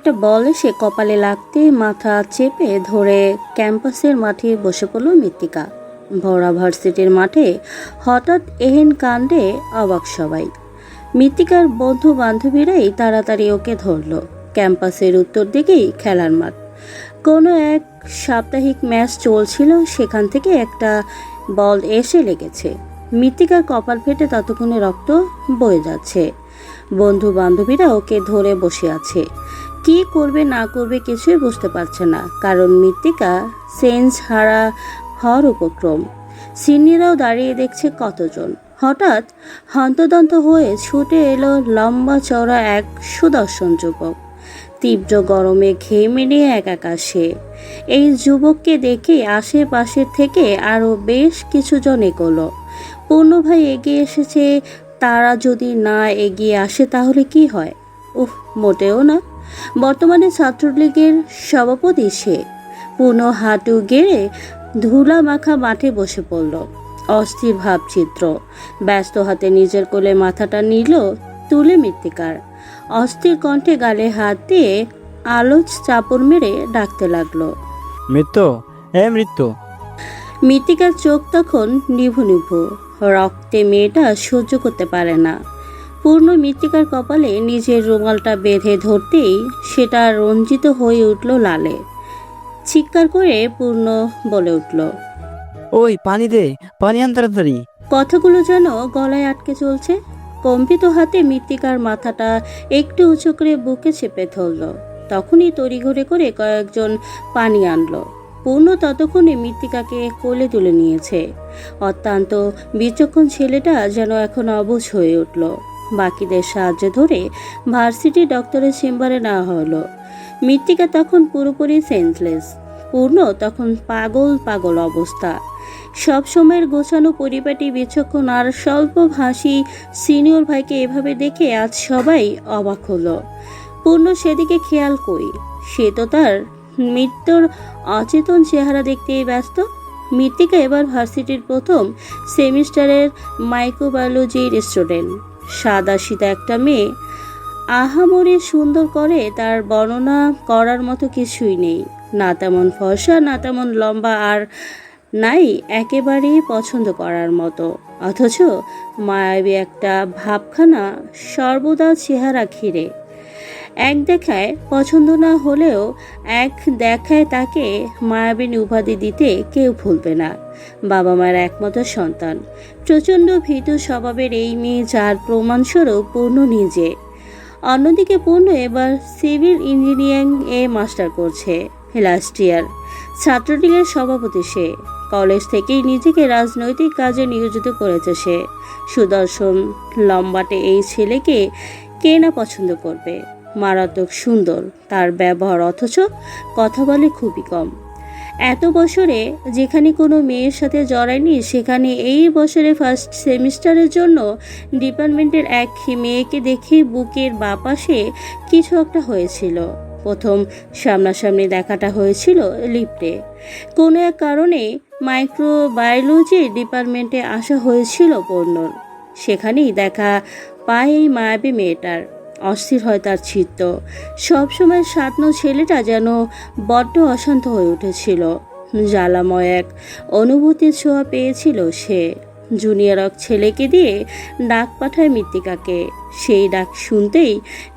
একটা বল এসে কপালে লাগতে মাথা চেপে ধরে ক্যাম্পাসের মাঠে বসে পড়ল মৃত্তিকা। ভরা ভার্সিটির মাঠে হঠাৎ এহেন কাণ্ডে অবাক সবাই। মৃত্তিকার বন্ধু বান্ধবীরাই তাড়াতাড়ি ওকে ধরল। ক্যাম্পাসের উত্তর দিকেই খেলার মাঠ। কোনো এক সাপ্তাহিক ম্যাচ চলছিল, সেখান থেকে একটা বল এসে লেগেছে। মৃত্তিকার কপাল ফেটে ততক্ষণে রক্ত বয়ে যাচ্ছে। বন্ধু বান্ধবীরা ওকে ধরে বসে আছে। কি করবে না করবে কিছুই বুঝতে পারছে না, কারণ মৃত্তিকা সেন্স হারা হওয়ার উপক্রম। সিনিয়ররাও দাঁড়িয়ে দেখছে কতজন। হঠাৎ হন্তদন্ত হয়ে ছুটে এলো লম্বা চওড়া এক সুদর্শন যুবক। তীব্র গরমে ঘেমে নিয়ে একাকার সে। এই যুবককে দেখে আশেপাশের থেকে আরও বেশ কিছুজন এগোলো। পূর্ণ ভাই এগিয়ে এসেছে, তারা যদি না এগিয়ে আসে তাহলে কি হয়? মোটেও না। বর্তমানে ছাত্রলীগের সভাপতি সে। পূর্ণ হাঁটু গেড়ে ধুলা মাখা মাঠে বসে পড়ল। অস্থির ভাবচিত্র। ব্যস্ত হাতে নিজের কোলে মাথাটা নিল তুলে মৃত্তিকার। অস্থির কণ্ঠে গালে হাত দিয়ে আলোচ চাপড় মেরে ডাকতে লাগলো, মৃত্যু, মৃত্যু। মৃত্তিকার চোখ তখন নিভু নিভু। রক্তে মেয়েটা সহ্য করতে পারে না। পূর্ণ মৃত্তিকার কপালে নিজের রুমালটা বেঁধে ধরতেই সেটা রঞ্জিত হয়ে উঠল লালে। চিৎকার করে পূর্ণ বলে উঠল, ওই পানি দে, পানি আন তাড়াতাড়ি। কথাগুলো যেন গলায় আটকে চলছে। কম্পিত হাতে মৃত্তিকার মাথাটা একটু উঁচু করে বুকে চেপে ধরল। তখনই তড়িঘড়ি করে কয়েকজন পানি আনলো। পূর্ণ ততক্ষণে মৃত্তিকাকে কোলে তুলে নিয়েছে। অত্যন্ত বিচক্ষণ ছেলেটা যেন এখন অবুঝ হয়ে উঠল। বাকিদের সাহায্য ধরে ভার্সিটি ডক্টরের চেম্বারে নেওয়া হলো। মৃত্তিকা তখন পুরোপুরি সেন্সলেস। পূর্ণ তখন পাগল পাগল অবস্থা। সব সময়ের গোছানো পরিপাটি বিচক্ষণ আর স্বল্প ভাষী সিনিয়র ভাইকে এভাবে দেখে আজ সবাই অবাক হলো। পূর্ণ সেদিকে খেয়াল কই, সে তো তার মৃত্যুর অচেতন চেহারা দেখতেই ব্যস্ত। মৃত্তিকা এবার ভার্সিটির প্রথম সেমিস্টারের মাইক্রোবায়োলজির স্টুডেন্ট। সাদা সিধা একটা মেয়ে। আহামরি সুন্দর করে তার বর্ণনা করার মতো কিছুই নেই। না তেমন ফর্সা, না তেমন লম্বা, আর নাই একেবারেই পছন্দ করার মতো। অথচ মায়াবী একটা ভাবখানা সর্বদা চেহারা ঘিরে। এক দেখায় পছন্দ না হলেও এক দেখায় তাকে মায়াবিনী উপাধি দিতে কেউ ভুলবে না। বাবা মায়ের একমাত্র সন্তান। প্রচণ্ড ভীতু স্বভাবের এই মেয়ে, যার প্রমাণস্বরূপ পূর্ণ নিজে। অন্যদিকে পূর্ণ এবার সিভিল ইঞ্জিনিয়ারিং এ মাস্টার করছে, লাস্ট ইয়ার। ছাত্রলীগের সভাপতি সে। কলেজ থেকেই নিজেকে রাজনৈতিক কাজে নিয়োজিত করেছে সে। সুদর্শন লম্বাটে এই ছেলেকে কে না পছন্দ করবে? মারাত্মক সুন্দর তার ব্যবহার, অথচ কথা বলে খুবই কম। এত বছরে যেখানে কোনো মেয়ের সাথে জড়ায়নি, সেখানে এই বছরে ফার্স্ট সেমিস্টারের জন্য ডিপার্টমেন্টের এক মেয়েকে দেখে বুকের বাপাশে কিছু একটা হয়েছিল। প্রথম সামনাসামনি দেখাটা হয়েছিল লিফটে। কোনো এক কারণে মাইক্রোবায়োলজি ডিপার্টমেন্টে আসা হয়েছিল পূর্ণর। সেখানেই দেখা পায় এই মায়াবী মেয়েটার। অস্থির হয় তার চিত্ত। সবসময় সাতন ছেলেটা যেন বড্ড অশান্ত হয়ে উঠেছিল। জ্বালাময় এক অনুভূতির ছোঁয়া পেয়েছিল সে। জুনিয়র এক ছেলেকে দিয়ে ডাক পাঠায় মৃত্তিকাকে। সেই ডাক শুনতেই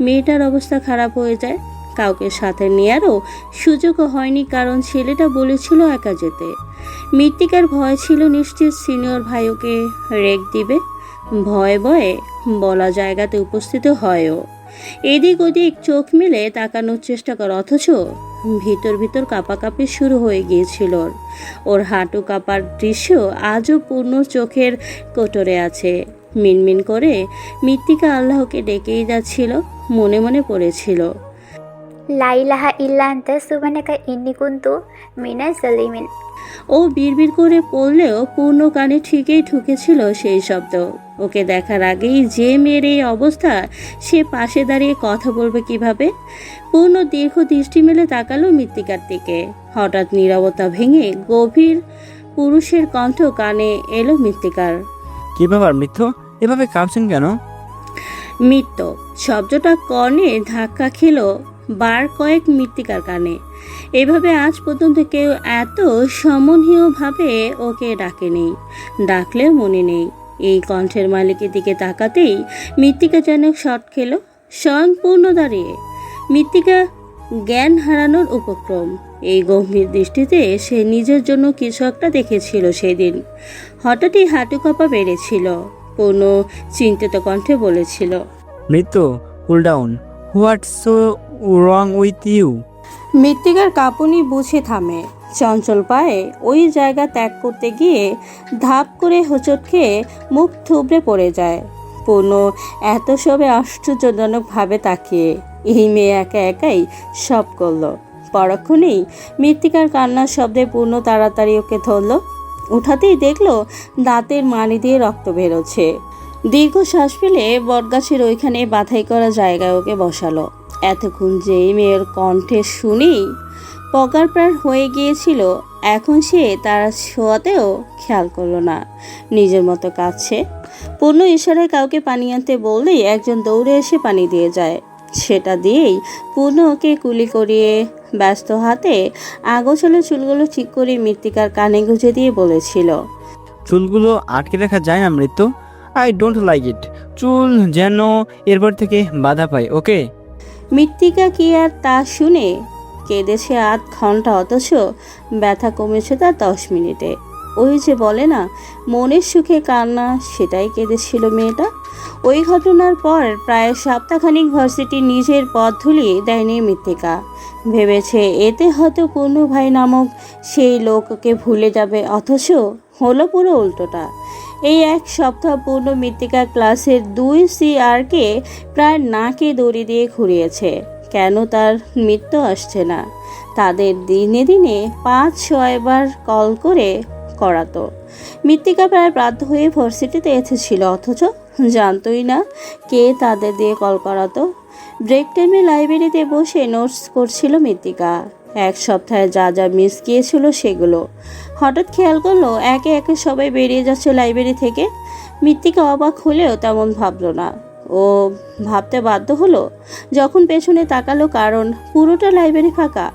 মেয়েটার অবস্থা খারাপ হয়ে যায়। কাউকে সাথে নেয়ারও সুযোগও হয়নি, কারণ ছেলেটা বলেছিল একা যেতে। মৃত্তিকার ভয় ছিল নিশ্চিত সিনিয়র ভাই ওকে রেক দিবে। ভয়ে ভয়ে বলা জায়গাতে উপস্থিত হয়ও। এদিক ওদিক চোখ মেলে তাকানোর চেষ্টা কর, অথচ ভিতর ভিতর কাঁপাকাঁপি শুরু হয়ে গিয়েছিল ওর হাঁটু কাঁপার দৃশ্য আজও পূর্ণ চোখের কোটরে আছে। মিনমিন করে মৃত্তিকা আল্লাহকে ডেকেই যাচ্ছিল। মনে মনে পড়েছিল, লা ইলাহা ইল্লা আনতা সুবহানাকা ইন্নী কুনতু মিনাজ জালিমিন। ও বিড়বিড় করে পড়লেও পূর্ণ কানে ঠিকই ঠুকেছিল সেই শব্দ। ওকে দেখার আগেই যে মেয়ের এই অবস্থা, সে পাশে দাঁড়িয়ে কথা বলবে কিভাবে? পূর্ণ দীর্ঘ দৃষ্টি মেলে তাকালো মৃত্তিকার দিকে। হঠাৎ নীরবতা ভেঙে গভীর পুরুষের কণ্ঠ কানে এলো মৃত্তিকার। কি ব্যাপার মৃত্যু, এভাবে কাঁপছেন কেন? মৃত্যু শব্দটা কর্ণে ধাক্কা খেল বার কয়েক মৃত্তিকার কানে। এভাবে আজ পর্যন্ত কেউ এত সমনীয়ভাবে ওকে ডাকেনি, ডাকলেও মনে নেই। এই কণ্ঠের মালিকের দিকে তাকাতেই মৃত্তিকা যেন শট খেল। স্বয়ং পূর্ণ দাঁড়িয়ে, মৃত্তিকা জ্ঞান হারানোর উপক্রম। এই গম্ভীর দৃষ্টিতে সে নিজের জন্য কিছু একটা দেখেছিল সেদিন। হঠাৎই হাঁটু কাঁপা বেড়েছিল। পূর্ণ চিন্তিত কণ্ঠে বলেছিল, মৃত্যু, cool down. What's so wrong with you? মৃত্তিকার কাঁপুনি বুঝে থামে। চঞ্চল পায়ে ওই জায়গা ত্যাগ করতে গিয়ে ধাপ করে হোঁচট খেয়ে মুখ থুবড়ে পড়ে যায়। পূর্ণ এত সবে আশ্চর্যজনকভাবে তাকিয়ে এই মেয়ে একা একাই সব করলো। পরক্ষণেই মৃত্তিকার কান্নার শব্দে পূর্ণ তাড়াতাড়ি ওকে ধরল। উঠাতেই দেখলো দাঁতের মাড়ি দিয়ে রক্ত বেরোচ্ছে। দীর্ঘ শ্বাস ফেলে বটগাছের ওইখানে বাধাই করা জায়গায় ওকে বসালো। এতক্ষণ যে এই মেয়ের কণ্ঠে শুনেই পগারপ্রাণ হয়ে গিয়েছিল, এখন সে তার শোয়াতেও খেয়াল করলো না, নিজের মতো কাঁদছে। পূর্ণ ইশারায় কাউকে পানি আনতে বললেই একজন দৌড়ে এসে পানি দিয়ে যায়। সেটা দিয়েই পূর্ণ ওকে কুলি করিয়ে ব্যস্ত হাতে আগোছালো চুলগুলো ঠিক করে মৃত্তিকার কানে গুঁজে দিয়ে বলেছিল, চুলগুলো আটকে রাখা যায় না মৃত্যু। I don't like it. চুল যেন এরপর থেকে বাধা পায়, ওকে? মৃত্তিকা কি আর তা শুনে কেঁদেছে 8 ঘন্টা, অথচ ব্যথা কমেছে তার 10 মিনিটে। ওই যে বলে না, মনের সুখে কান্না, সেটাই কেঁদেছিল মেয়েটা। ওই ঘটনার পর প্রায় সপ্তাহখানিক ভার্সিটি নিজের পথ ধুলিয়ে দেয়নি মৃত্তিকা। ভেবেছে এতে হয়তো পূর্ণ ভাই নামক সেই লোককে ভুলে যাবে, অথচ হলো পুরো উল্টোটা। এই এক সপ্তাহ পূর্ণ মৃত্তিকা ক্লাসের 2CRকে প্রায় নাকে দড়ি দিয়ে ঘুরিয়েছে। কেন তার মৃত্যু আসছে না, তাদের দিনে দিনে 5-6 বার কল করে করাতো। মৃত্তিকা প্রায় বাধ্য হয়ে ভার্সিটিতে এসেছিল, অথচ জানতোই না কে তাদের দিয়ে কল করাতো। ব্রেক টাইমে লাইব্রেরিতে বসে নোটস করছিল মৃত্তিকা। এক সপ্তাহে যা যা মিস গিয়েছিল সেগুলো। হঠাৎ খেয়াল করলো একে একে সবাই বেরিয়ে যাচ্ছে লাইব্রেরি থেকে। মৃত্তিকা অবাক হলেও তেমন ভাবলো না। ও ভাবতে বাধ্য হলো যখন পেছনে তাকালো, কারণ পুরোটা লাইব্রেরি ফাঁকা।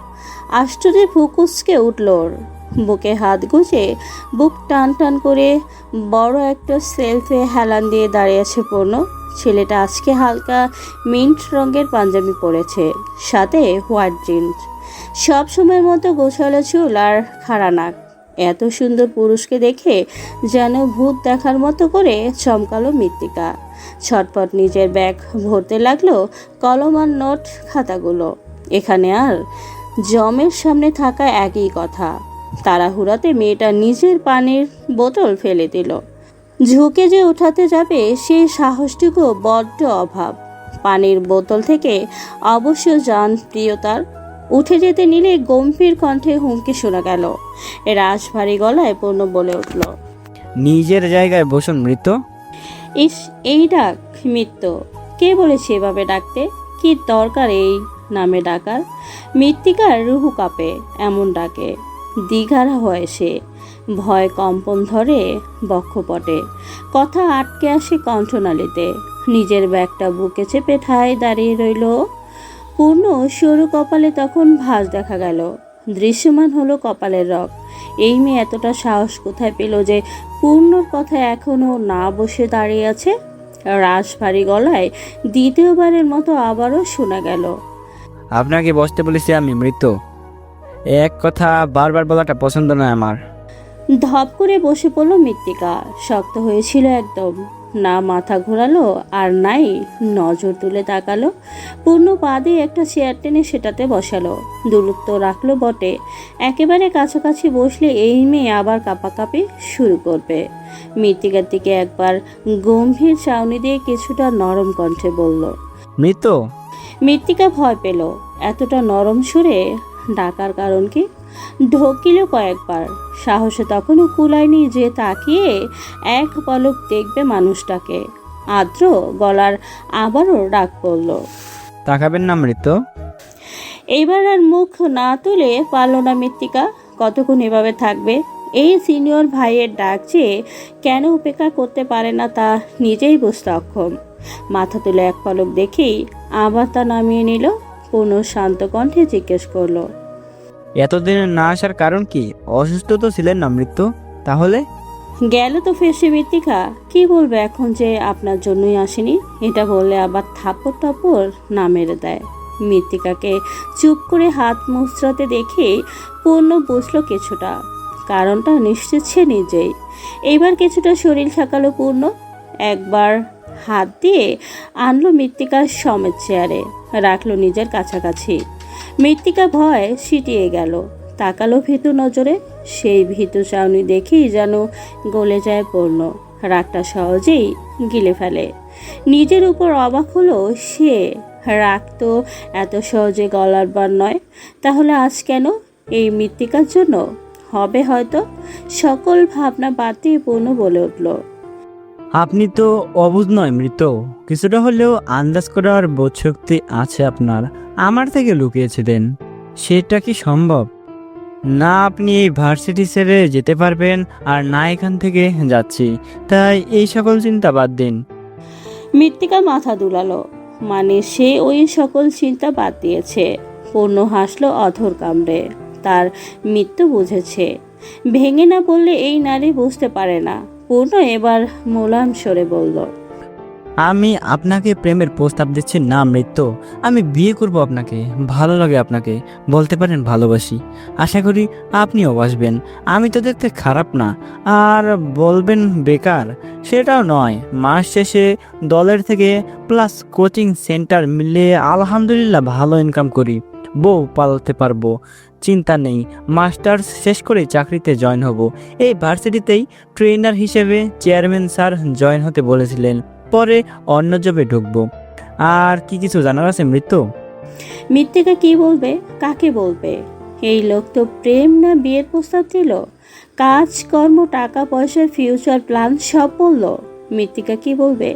আশ্চর্যে ফুকুসকে উঠল ওর। বুকে হাত গুজে বুক টান টান করে বড় একটা সেলফে হেলান দিয়ে দাঁড়িয়েছে পূর্ণ। ছেলেটা আজকে হালকা মিন্ট রঙের পাঞ্জাবি পরেছে, সাথে হোয়াইট জিন্স। সব সময়ের মতো গোছালো চুল আর খাড়া নাক। এত সুন্দর পুরুষকে দেখে যেন ভূত দেখার মতো করে চমকালো মৃত্তিকা। ছটপট নিজের ব্যাগ ভরতে লাগলো কলম আর নোট খাতাগুলো। এখানে আর জমের সামনে থাকা একই কথা। তাড়াহুড়াতে মেয়েটা নিজের পানির বোতল ফেলে দিল। ঝুঁকে যে উঠাতে যাবে সেই সাহসটুকু বড্ড অভাব। পানির বোতল থেকে অবশ্য জান প্রিয়তার। উঠে যেতে নিলে গম্ভীর কণ্ঠে হুমকি শোনা গেল। রাশভারী গলায় পূর্ণ বলে উঠল, নিজের জায়গায় বসুন মৃত্যু। ইস, এই ডাক মৃত্যু? কে বলেছে এভাবে ডাকতে? কি দরকার এই নামে ডাকার? মৃত্তিকার রুহু কাঁপে এমন ডাকে। দিঘারা হয় সে। ভয় কম্পন ধরে বক্ষপটে, কথা আটকে আসে কণ্ঠনালীতে। নিজের ব্যাগটা বুকে চেপে ঠায় দাঁড়িয়ে রইল। পূর্ণ সরু কপালে তখন ভাঁজ দেখা গেল। দৃশ্যমান হলো কপালের রগ। এই মেয়ে এতটা সাহস কোথায় পেল যে পূর্ণর কথা এখনো না বসে দাঁড়িয়ে আছে? রাশভারী গলায় দ্বিতীয়বারের মতো আবারও শোনা গেল, আপনাকে বসতে বলেছি আমি মৃত্যু। এক কথা বারবার বলাটা পছন্দ নয় আমার। ধপ করে বসে পড়ল মৃত্তিকা। শক্ত হয়েছিল একদম। না মাথা ঘোরালো আর নাই নজর তুলে তাকালো। পূর্ণ পা দিয়ে একটা চেয়ার টেনে সেটাতে বসালো। দূরত্ব রাখলো বটে, একেবারে কাছাকাছি বসলে এই মেয়ে আবার কাঁপাকাঁপি শুরু করবে। মৃত্তিকার দিকে একবার গম্ভীর চাউনি দিয়ে কিছুটা নরম কণ্ঠে বলল, মৃত্যু। মৃত্তিকা ভয় পেল। এতটা নরম সুরে ডাকার কারণ কি? ঢকিল কয়েকবার। সাহসে তখনও কুলায়নি যে তাকিয়ে এক পলক দেখবে মানুষটাকে। আদ্র গলার আবারও ডাক পড়ল, তাকাবেন না মৃত্যু। এবার আর মুখ না তুলে পারল না মৃত্তিকা। কতক্ষণ এভাবে থাকবে? এই সিনিয়র ভাইয়ের ডাক যে কেন উপেক্ষা করতে পারে না তা নিজেই বুঝতে অক্ষম। মাথা তুলে এক পলক দেখেই আবার তা নামিয়ে নিল। পূর্ণ শান্ত কণ্ঠে জিজ্ঞেস করলো। এতদিন না আসার কারণ কি? অসুস্থ তো ছিলেন না মৃত্যু? তাহলে গেল তো ফেসে মৃত্তিকা, কি বলবে এখন যে আপনার জন্যই আসেনি? এটা বললে আবার থাপ্পড় টাপড় না মেরে দেয়। মৃত্তিকাকে চুপ করে হাত মুচড়াতে দেখে পূর্ণ বুঝলো কিছুটা, কারণটা নিশ্চিত সে নিজেই। এইবার কিছুটা শরীর ঠেকালো পূর্ণ, একবার হাত দিয়ে আনলো মৃত্তিকার সমেত চেয়ারে, রাখলো নিজের কাছাকাছি। মৃত্তিকা ভয় সিটিয়ে গেল, তাকালো ভীতু নজরে। সেই ভীতু চাউনি দেখেই যেন গলে যায় পূর্ণ, রাগটা সহজেই গিলে ফেলে। নিজের উপর অবাক হলো সে, রাগ তো এত সহজে গলার বার নয়। তাহলে আজ কেন? এই মৃত্তিকার জন্য হবে হয়তো। সকল ভাবনা বাদ দিয়ে পূর্ণ বলে উঠল। আপনি তো অবুঝ নয় মৃত্যু, কিছুটা হলেও আন্দাজ করার বোধশক্তি আছে আপনার। আমার থেকে লুকিয়েছিলেন, সেটা কি সম্ভব? না আপনি এই ভার্সিটি ছেড়ে যেতে পারবেন, আর না এখান থেকে যাচ্ছি, তাই এই সকল চিন্তা বাদ দিন। মৃত্তিকা মাথা দুলালো, মানে সে ওই সকল চিন্তা বাদ দিয়েছে। পূর্ণ হাসলো অধর কামড়ে, তার মৃত্যু বুঝেছে। ভেঙে না বললে এই নারী বুঝতে পারে না। পূর্ণ এবার মোলায়েম সরে বলল, আমি আপনাকে প্রেমের প্রস্তাব দিচ্ছি না মৃত্যু। আমি বিয়ে করব আপনাকে, ভালো লাগে আপনাকে, বলতে পারেন ভালোবাসি। আশা করি আপনিও বাসবেন। আমি তো দেখতে খারাপ না, আর বলবেন বেকার সেটাও নয়। মাস শেষে দলের থেকে প্লাস কোচিং সেন্টার মিলিয়ে আলহামদুলিল্লাহ ভালো ইনকাম করি, বউ পালতে পারবো, চিন্তা নেই। মাস্টার্স শেষ করে চাকরিতে জয়েন হব। এই ভার্সিটিতেই ট্রেনার হিসেবে চেয়ারম্যান স্যার জয়েন হতে বলেছিলেন, পরে অন্য জবে ঢুকবো। আর কি কিছু জানার আছে মৃত্যু? মৃত্তিকা কি বলবে, কাকে বলবে? এই লোক তো প্রেম না বিয়ের প্রস্তাব দিল, কাজ কর্ম টাকা পয়সা ফিউচার প্ল্যান সব বলল। মৃত্তিকা কি বলবে?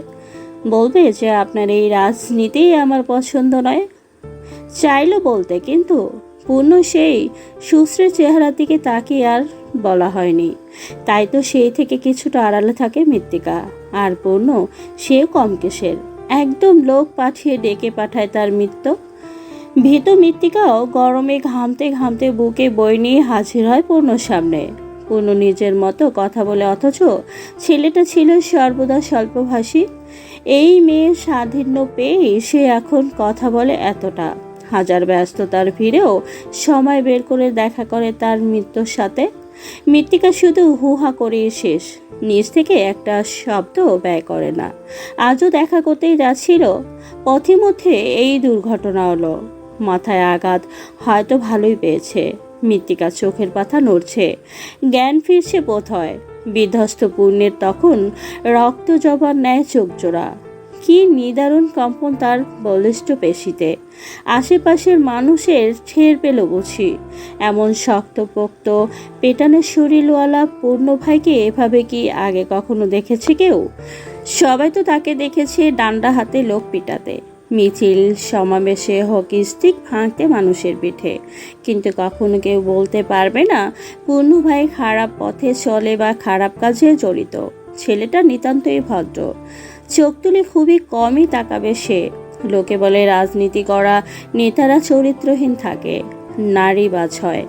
বলবে যে আপনার এই রাজনীতি আমার পছন্দ নয়। চাইলো বলতে, কিন্তু পূর্ণ সেই সুশ্রী চেহারার দিকে তাকিয়ে আর বলা হয়নি। তাই তো সেই থেকে কিছুটা আড়ালে থাকে মৃত্তিকা। আর পূর্ণ সেও কম কেসের, একদম লোক পাঠিয়ে ডেকে পাঠায় তার মৃত্যু। ভীত মৃত্তিকাও গরমে ঘামতে ঘামতে বুকে বই নিয়ে হাজির হয় পূর্ণর সামনে। পূর্ণ নিজের মতো কথা বলে, অথচ ছেলেটা ছিল সর্বদা স্বল্পভাষী। এই মেয়ের স্বাধীন্য পেয়ে সে এখন কথা বলে এতটা। হাজার ব্যস্ততার ভিড়েও সময় বের করে দেখা করে তার মৃত্যুর সাথে। মৃত্তিকা শুধু হুহা করে শেষ, নিজ থেকে একটা শব্দ ব্যয় করে না। আজও দেখা করতেই যাচ্ছিল, পথিমধ্যে এই দুর্ঘটনা হলো। মাথায় আঘাত, হয়তো ভালোই পেয়েছে। মৃত্তিকার চোখের পাতা নড়ছে, জ্ঞান ফিরছে বোধ হয়। বিধ্বস্ত পূর্ণের তখন রক্ত জবার ন্যায় চোখ জোড়া। কি নিদারুণ কম্পন তার বলিষ্ঠ পেশিতে। আশেপাশের মানুষের ঠের পেল বুঝি। এমন শক্তপোক্ত পেটানের শরীরওয়ালা পূর্ণ ভাইকে এভাবে কি আগে কখনো দেখেছে কেউ? সবাই তো তাকে দেখেছে ডান্ডা হাতে লোক পিটাতে, মিছিল সমাবেশে হকি স্টিক ভাঙতে মানুষের পিঠে, কিন্তু কখনো কেউ বলতে পারবে না পূর্ণ ভাই খারাপ পথে চলে বা খারাপ কাজে জড়িত। ছেলেটা নিতান্তই ভদ্র, চোখ তুলে খুবই কমই তাকাবে সে। লোকে বলে রাজনীতি করা নেতারা চরিত্রহীন থাকে, নারীবাজ হয়,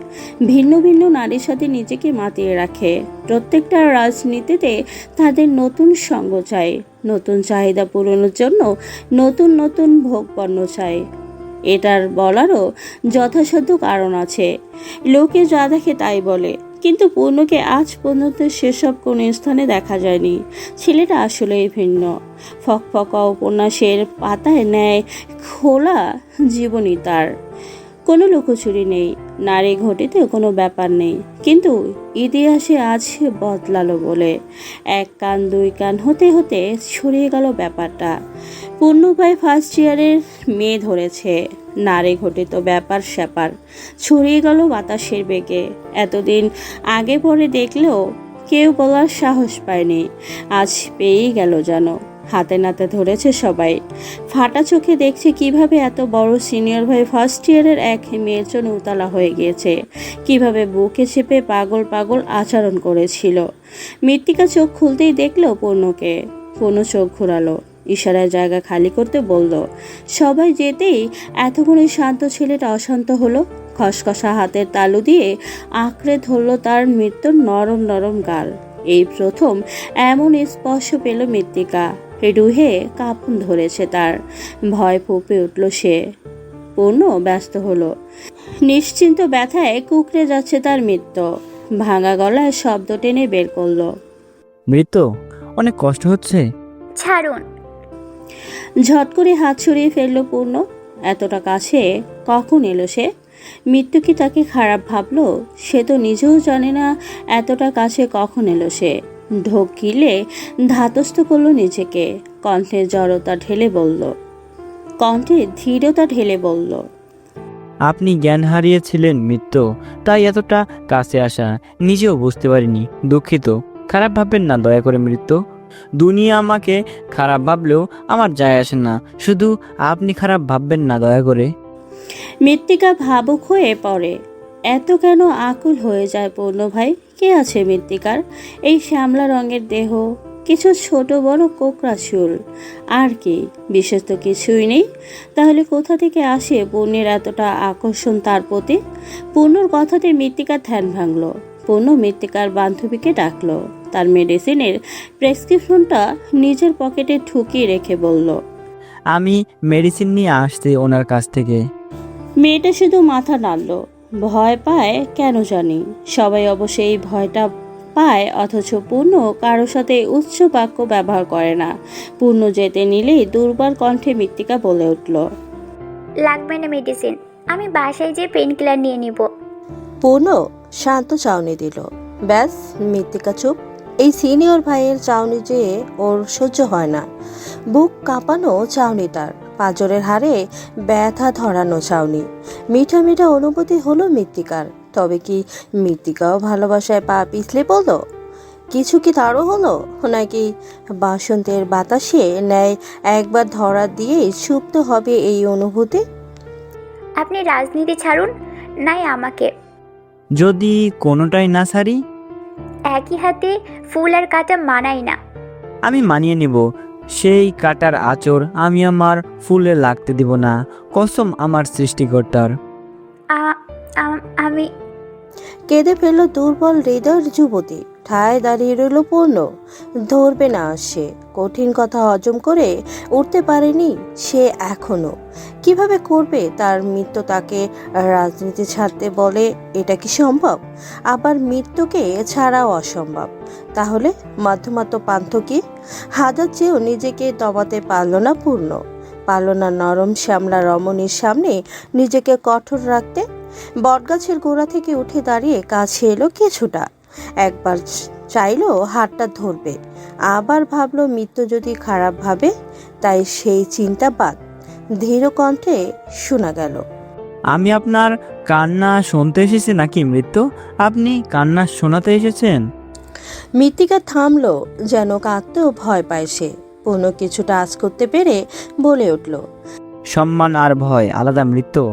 ভিন্ন ভিন্ন নারীর সাথে নিজেকে মাতিয়ে রাখে। প্রত্যেকটা রাজনীতিতে তাদের নতুন সঙ্গ চাই, নতুন চাহিদা পূরণের জন্য নতুন নতুন ভোগপণ্য চাই। এটার বলারও যথাসাধ্য কারণ আছে। লোকে যা দেখে তাই বলে, কিন্তু পূর্ণকে আজ পর্যন্ত সেসব কোনো স্থানে দেখা যায়নি। ছেলেটা আসলেই ভিন্ন, ফকফকা উপন্যাসের পাতায় ন্যায় খোলা জীবনী তার। কোনো লুকোচুরি নেই, নারী ঘটিতে কোনো ব্যাপার নেই, কিন্তু ইতিহাসে আজ বদলালো বলে এক কান দুই কান হতে হতে ছড়িয়ে গেল ব্যাপারটা। পূর্ণভাই ফার্স্ট ইয়ারের মেয়ে ধরেছে, নারী ঘটিত ব্যাপার স্যাপার ছড়িয়ে গেল বাতাসের বেগে। এতদিন আগে পরে দেখলেও কেউ বলার সাহস পায়নি, আজ পেয়েই গেল যেন। হাতে নাতে ধরেছে সবাই, ফাটা চোখে দেখছে কিভাবে এত বড় সিনিয়র ভাই ফার্স্ট ইয়ারের এক মেয়ের জন্য উতলা হয়ে গিয়েছে, কিভাবে বুকে চেপে পাগল পাগল আচরণ করেছিল। মৃত্তিকা চোখ খুলতেই দেখলো পূর্ণকে। পূর্ণ চোখ ঘোরালো, ইশারায় জায়গা খালি করতে বলল। সবাই যেতেই এতক্ষণে শান্ত ছেলেটা অশান্ত হলো। খসখসা হাতের তালু দিয়ে আঁকড়ে ধরল তার মৃত্যুর নরম নরম গাল। এই প্রথম এমন স্পর্শ পেল মৃত্তিকা। রুহে কাঁপন ধরেছে তার। ভয় ফুঁপে উঠল সে। পূর্ণ ব্যস্ত হলো। নিশ্চিন্ত ব্যথায় কুকড়ে যাচ্ছে তার মৃত্যু। ভাঙা গলায় শব্দ টেনে বের করলো। মৃত্যু, অনেক কষ্ট হচ্ছে। ছাড়ুন। ঝট করে হাত সরিয়ে ফেললো পূর্ণ। এতটা কাছে কখন এলো সে? মৃত্যু কি তাকে খারাপ ভাবলো? সে তো নিজেও জানে না এতটা কাছে কখন এলো সে। ঢোক গিলে ধাতস্থ করলো নিজেকে। কণ্ঠে জড়তা ঢেলে বলল, কণ্ঠে ধীরতা ঢেলে বলল, আপনি জ্ঞান হারিয়েছিলেন মৃত্যু, তাই এতটা কাছে আসা নিজেও বুঝতে পারিনি। দুঃখিত, খারাপ ভাববেন না দয়া করে মৃত্যু। দুনিয়া আমাকে খারাপ ভাবলেও আমার যায় আসে না, শুধু আপনি খারাপ ভাববেন না দয়া করে। মৃত্তিকা ভাবুক হয়ে পড়ে। এত কেন আকুল হয়ে যায় পূর্ণ ভাই? কে আছে মৃত্তিকার? এই শ্যামলা রঙের দেহ, কিছু ছোট বড় কোকড়া চুল, আর কি? বিশেষ তো কিছুই নেই। তাহলে কোথা থেকে আসে পূর্ণের এতটা আকর্ষণ তার প্রতি? পূর্ণর কথাতে মৃত্তিকার ধ্যান ভাঙল। পূর্ণ মৃত্তিকার বান্ধবীকে ডাকলো। তার মেডিসিনের প্রেসক্রিপশনটা নিজের পকেটে ঠুকিয়ে রেখে বলল, আমি মেডিসিন নিয়ে আসছি ওনার কাছ থেকে। মেয়েটা শুধু মাথা নাড়ল। ভয় পায় কেন জানি। সবাই অবশ্য এই ভয়টা পায়, অথচ পূর্ণ কারো সাথে উচ্চ বাক্য ব্যবহার করে না। পূর্ণ যেতে নিলেই দুর্বল কণ্ঠে মৃত্তিকা বলে উঠল, লাগবে না মেডিসিন, আমি বাসায় যেয়ে পেন কিলার নিয়ে নিব। পূর্ণ শান্ত চাউনি দিল। ব্যাস, মৃত্তিকা চুপ। এই সিনিয়র ভাইয়ের চাউনি যে ওর সহ্য হয় না। বুক কাঁপানো চাউনি তার, পাঁজরের হাড়ে ব্যথা ধরানো চাউনি। মিঠা মিঠা অনুভূতি হলো মৃত্তিকার। তবে কি মৃত্তিকাও ভালোবাসায় পা পিছলে বলল? কিছু কি তারও হলো, নাকি বাসন্তের বাতাসে ন্যায় একবার ধরা দিয়ে সুপ্ত হবে এই অনুভূতি? আপনি রাজনীতি ছাড়ুন, নাই আমাকে। যদি কোনোটাই না ছাড়ি? একই হাতে ফুল আর কাটা মানাই না। আমি মানিয়ে নিব। সেই কাটার আঁচড় আমি আমার ফুলে লাগতে দিব না, কসম আমার সৃষ্টিকর্তার। আমি কেঁদে ফেলল দুর্বল হৃদয়ের যুবতী। ঠায় দাঁড়িয়ে রইল পূর্ণ। ধরবে না সে। কঠিন কথা হজম করে উঠতে পারেনি সে এখনো। কিভাবে করবে তার মৃত্যু তাকে রাজনীতি ছাড়তে বলে? এটা কি সম্ভব? আবার মৃত্যুকে ছাড়াও অসম্ভব। তাহলে মধ্যমাত্র পান্থ কি? হাজার চেয়েও নিজেকে দমাতে পারল না পূর্ণ। পারল না নরম শ্যামলা রমণীর সামনে নিজেকে কঠোর রাখতে। বটগাছের গোড়া থেকে উঠে দাঁড়িয়ে কাছে এলো কিছুটা। একবার চাইলো হাতটা ধরবে, আবার ভাবলো মৃত্যু যদি খারাপ ভাবে, তাই সেই চিন্তা বাদ। ধীর কণ্ঠে শোনা গেল, আমি আপনার কান্না শুনতে এসেছি নাকি মৃত্যু? আপনি কান্না শোনাতে এসেছেন? মৃত্তিকা থামলো, যেন কাঁদতেও ভয় পায় সে। কোনো কিছুটা আজ করতে পেরে বলে উঠল, সম্মান আর ভয় আলাদা মৃত্যু।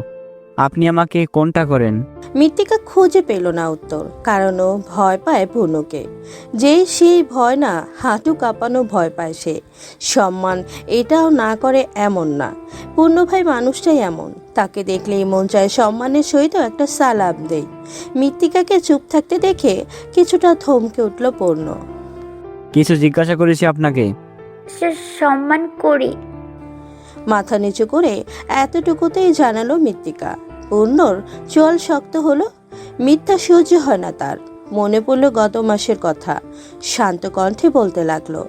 আপনি আমাকে কোনটা করেন? মৃত্তিকা খুঁজে পেল না উত্তর, কারণ ও ভয় পায় পূর্ণকে। যেই সেই ভয় না, হাঁটু কাঁপানো ভয় পায় সে। সম্মান এটাও না করে এমন না। পূর্ণ ভাই মানুষটাই এমন, তাকে দেখলেই মন চায় সম্মানের সহিত একটা সালাম দেই। মৃত্তিকাকে চুপ থাকতে দেখে কিছুটা থমকে উঠল পূর্ণ। কিছু জিজ্ঞাসা করেছি আপনাকে। সম্মান করি। মাথা নিচু করে এতটুকুতেই জানালো মৃত্তিকা। পূর্ণর চোয়াল শক্ত হলো। মিথ্যা সহ্য হয় না তার। মনে পড়লো গত মাসের কথা। শান্ত কণ্ঠে বলতে লাগলো,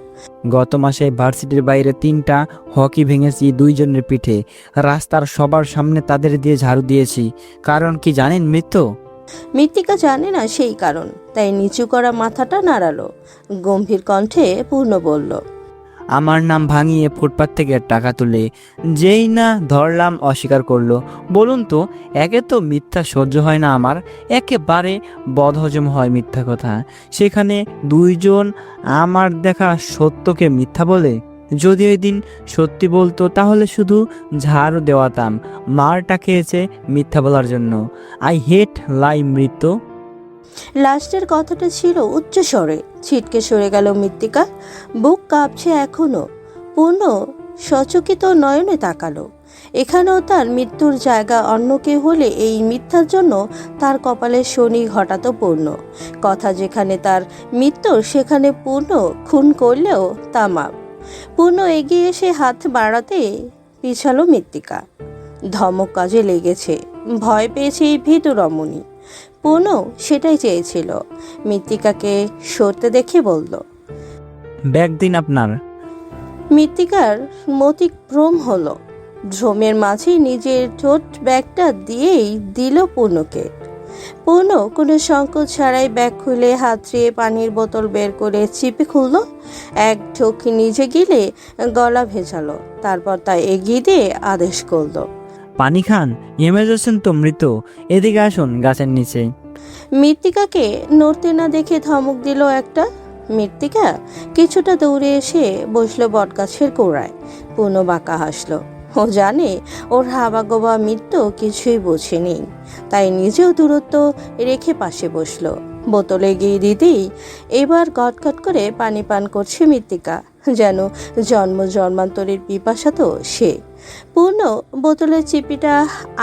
গত মাসে ভার্সিটির বাইরে 3টা হকি ভেঙেছি 2 জনের পিঠে। রাস্তার সবার সামনে তাদের দিয়ে ঝাড়ু দিয়েছি। কারণ কি জানেন মৃত্যু? মৃত্তিকা জানে না সেই কারণ, তাই নিচু করা মাথাটা নাড়ালো। গম্ভীর কণ্ঠে পূর্ণ বলল, আমার নাম ভাঙিয়ে ফুটপাত থেকে টাকা তুলে যেই না ধরলাম অস্বীকার করলো। বলুন তো, একে তো মিথ্যা সহ্য হয় না আমার, একেবারে বদহজম হয় মিথ্যা কথা। সেখানে 2 জন আমার দেখা সত্যকে মিথ্যা বলে। যদি ওই দিন সত্যি বলতো তাহলে শুধু ঝাড়ু দেওয়াতাম। মারটা খেয়েছে মিথ্যা বলার জন্য। আই হেট লাই মৃত্যু। লাস্টের কথাটা ছিল উচ্চ স্বরে। ছিটকে সরে গেল মৃত্তিকা। বুক কাঁপছে এখনো। পূর্ণ সচকিত নয়নে তাকালো। এখানেও তার মৃত্যুর জায়গা অন্য কেউ হলে এই মিথ্যার জন্য তার কপালে শনি ঘটাতো পূর্ণ। কথা যেখানে তার মৃত্যুর সেখানে পূর্ণ খুন করলেও তা মাপ। পূর্ণ এগিয়ে এসে হাত বাড়াতে পিছালো মৃত্তিকা। ধমক কাজে লেগেছে, ভয় পেয়েছে এই ভীতু রমণী। পূর্ণ সেটাই চেয়েছিল। মৃত্তিকাকে সরতে দেখে বলল। ব্যাগ দিন আপনার। মৃত্তিকার মতিভ্রম হলো। ভ্রমের মাঝে নিজের ঠোঁট ব্যাগটা দিয়েই দিল পূর্ণকে। পূর্ণ কোনো সংকোচ ছাড়াই ব্যাগ খুলে হাতড়িয়ে পানির বোতল বের করে চিপে খুলল। এক ঢোক নিজে গিলে গলা ভেজালো, তারপর তা এগিয়ে দিয়ে আদেশ করল। পানি খান, এমে যাচ্ছেন তো মৃত। এদিকে আসুন গাছের নিচে। মৃত্তিকাকে নড়তে না দেখে ধমক দিল একটা। মৃত্তিকা কিছুটা দৌড়ে এসে বসলো বটগাছের গোড়ায়। পূর্ণ বাঁকা হাসলো। ও জানে ওর হাবাগোবা মৃত্যু কিছুই বোঝেনি, তাই নিজেও দূরত্ব রেখে পাশে বসলো। বোতলে গিয়ে দিতেই এবার গটগট করে পানি পান করছে মৃত্তিকা, যেন জন্ম জন্মান্তরের পিপাসা তো সে। পূর্ণ বোতলের চিপিটা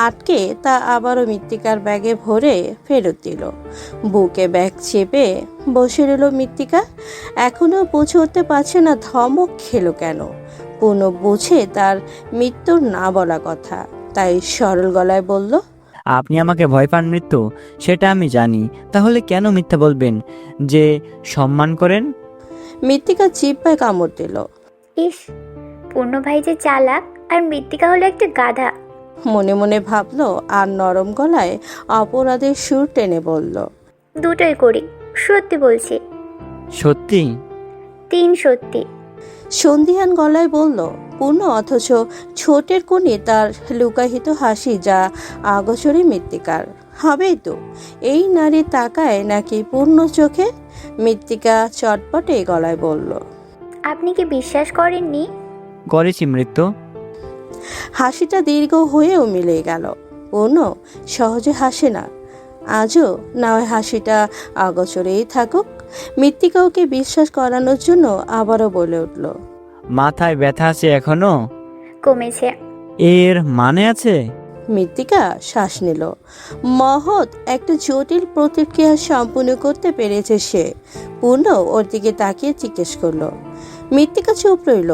আটকে তা আবারও মৃত্তিকার ব্যাগে ভরে ফেরত দিল। বুকে ব্যাগ চেপে বসে রইল মৃত্তিকা। এখনো বুঝে উঠতে পারছে না ধমক খেলো কেন। পূর্ণ বুঝে তার মৃত্যুর না বলা কথা, তাই সরল গলায় বলল। আপনি আমাকে ভয় পান মৃত্যু, সেটা আমি জানি। তাহলে কেন মিথ্যা বলবেন যে সম্মান করেন? মৃত্তিকা জিহ্বায় কামড় দিল। ইস, পূর্ণ ভাই যে চালাক, আর মৃত্তিকা হলো একটা গাধা। মনে মনে ভাবলো, আর নরম গলায় অপরাধের সুর টেনে বলল। দুটোই করি, সত্যি বলছি। সত্যি? 3 সত্যি। সন্ধিহান গলায় বলল পূর্ণ, অথচ ছোটের কোণে তার লুকাহিত হাসি যা আগোচরে মৃত্তিকার। হবেই তো, এই নারী তাকায় নাকি পূর্ণ চোখে? মৃত্তিকা চটপটে গলায় বলল। আপনি কি বিশ্বাস করেননি? করেছি মৃত্যু। হাসিটা দীর্ঘ হয়েও মিলে গেল। পূর্ণ সহজে হাসে না। আজও না হয় হাসিটা আগোচরেই থাকুক। মৃত্তিকা ওকে বিশ্বাস করানোর জন্য আবারও বলে উঠল। মাথায় ব্যথা আছে এখনো? কমেছে। এর মানে আছে? মৃত্তিকা শ্বাস নিল। মহৎ একটা জটিল প্রতিক্রিয়া সম্পূর্ণ করতে পেরেছে সে। পূর্ণ ওর দিকে তাকিয়ে জিজ্ঞেস করলো। মৃত্তিকা চুপ রইল।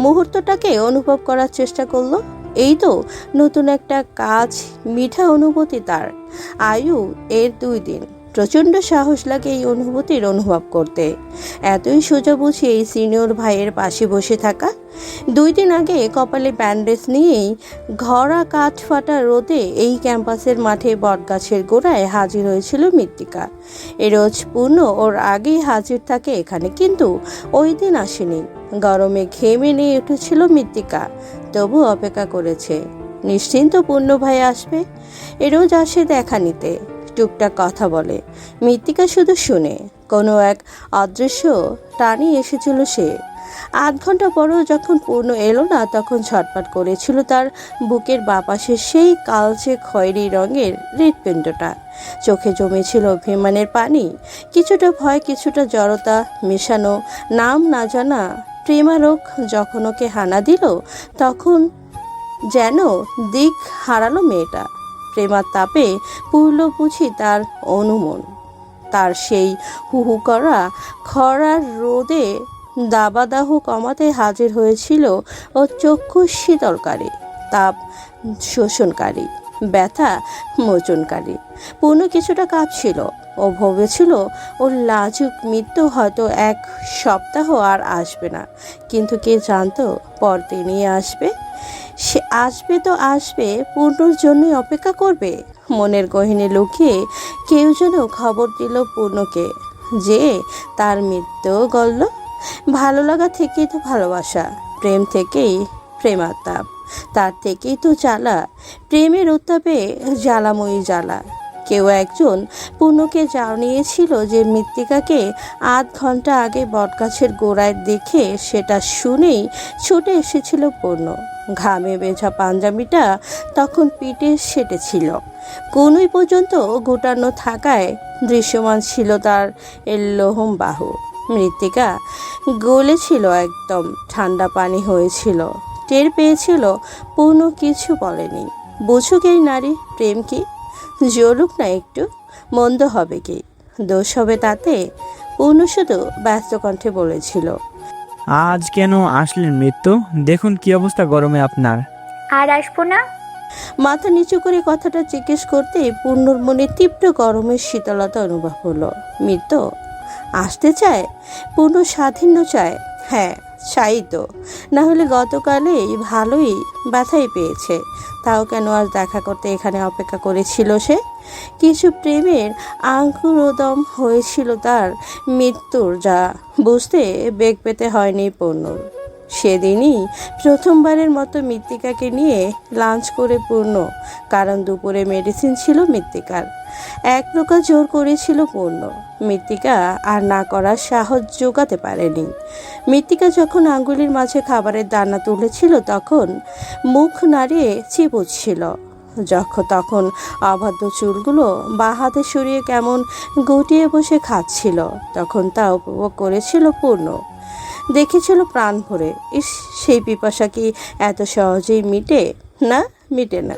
মুহূর্তটাকে অনুভব করার চেষ্টা করলো। এই তো নতুন একটা কাজ, মিঠা অনুভূতি তার। আয়ু এর 2 দিন। প্রচণ্ড সাহস লাগে এই অনুভূতির অনুভব করতে। এতই সোজা বুঝি এই সিনিয়র ভাইয়ের পাশে বসে থাকা। 2 দিন আগে কপালে ব্যান্ডেজ নিয়েই ঘরা কাঠ ফাটা রোদে এই ক্যাম্পাসের মাঠে বটগাছের গোড়ায় হাজির হয়েছিল মৃত্তিকা। রোজ পূর্ণ ওর আগেই হাজির থাকে এখানে, কিন্তু ওই দিন আসেনি। গরমে ঘেমে নিয়ে উঠেছিল মৃত্তিকা, তবু অপেক্ষা করেছে। নিশ্চিন্ত পূর্ণ ভাই আসবে। রোজ আসে দেখা নিতে, টুকটাক কথা বলে। মৃত্তিকা শুধু শুনে। কোনো এক অদৃশ্য টানে এসেছিল সে। 8 ঘন্টা পরও যখন পূর্ণ এলো না, তখন ছটফট করেছিল তার বুকের বাপাশে সেই কালচে খয়েরি রঙের হৃৎপিণ্ডটা। চোখে জমেছিল অভিমানের পানি, কিছুটা ভয়, কিছুটা জড়তা মেশানো। নাম না জানা প্রেমারোগ যখন ওকে হানা দিল, তখন যেন দিক হারালো মেয়েটা। প্রেমার তাপে পুরল বুঝি তার অনুমন। তার সেই হুহু করা খরার রোদে দাবাদাহ কমাতে হাজির হয়েছিল ও চক্ষু শীতলকারী, তাপ শোষণকারী, ব্যথা মোচনকারী। পূর্ণ কিছুটা কাঁপছিল। ও ভেবেছিল ওর লাজুক মৃত্যু হয়তো 1 সপ্তাহ আর আসবে না, কিন্তু কে জানতো পরদিনই আসবে। সে আসবে তো আসবে, পূর্ণর জন্যই অপেক্ষা করবে। মনের গহীনে লুকিয়ে কেউ যেন খবর দিল পূর্ণকে যে তার মৃত্যু গল্ল। ভালো লাগা থেকেই তো ভালোবাসা, প্রেম থেকেই প্রেমাতাপ, তার থেকেই তো জ্বালা। প্রেমের উত্তাপে জ্বালাময়ী জ্বালা। কেউ একজন পূর্ণকে জানিয়েছিল যে মৃত্তিকাকে 8 ঘন্টা আগে বটগাছের গোড়ায় দেখে সেটা শুনেই ছুটে এসেছিল পূর্ণ। ঘামে ভেজা পাঞ্জাবিটা তখন পিঠে সেটেছিল। কোনই পর্যন্ত গোটানো থাকায় দৃশ্যমান ছিল তার লোহম বাহু। মৃত্তিকা গলেছিল, একদম ঠান্ডা পানি হয়েছিল। টের পেয়েছিল পূর্ণ কিছু বলেনি। বুঝুক এই নারী প্রেম কি, জ্বলুক না একটু, মন্দ হবে কি, দোষ হবে তাতে? পূর্ণ শুধু ব্যস্ত কণ্ঠে বলেছিল, আজ কেন আসলেন মৃত্যু? দেখুন কি অবস্থা গরমে আপনার। আর আসবো না। মাথা নিচু করে কথাটা জিজ্ঞেস করতেই পূর্ণর মনে তীব্র গরমের শীতলতা অনুভব হলো। মিত্র আসতে চায়, পূর্ণ স্বাধীন্য চায়। হ্যাঁ, চাই তো, না হলে গতকালেই ভালোই ব্যথাই পেয়েছে। তাও কেন আজ দেখা করতে এখানে অপেক্ষা করেছিল সে? কিছু প্রেমের আঙ্কুরোদম হয়েছিল তার মৃত্যুর, যা বুঝতে বেগ পেতে হয়নি পূর্ণর। সেদিনই প্রথমবারের মতো মৃত্তিকাকে নিয়ে লাঞ্চ করে পূর্ণ, কারণ দুপুরে মেডিসিন ছিল মৃত্তিকার। এক প্রকার জোর করেছিল পূর্ণ, মৃত্তিকা আর না করার সাহস জোগাতে পারেনি। মৃত্তিকা যখন আঙ্গুলির মাঝে খাবারের দানা তুলেছিল তখন মুখ নাড়িয়ে চিবুচ্ছিল, তখন অবাধ্য চুলগুলো বা হাতে সরিয়ে কেমন গুটিয়ে বসে খাচ্ছিল, তখন তা উপভোগ করেছিল পূর্ণ। দেখেছিল প্রাণ ভরে। সেই পিপাসা কি এত সহজেই মিটে? না, মিটে না।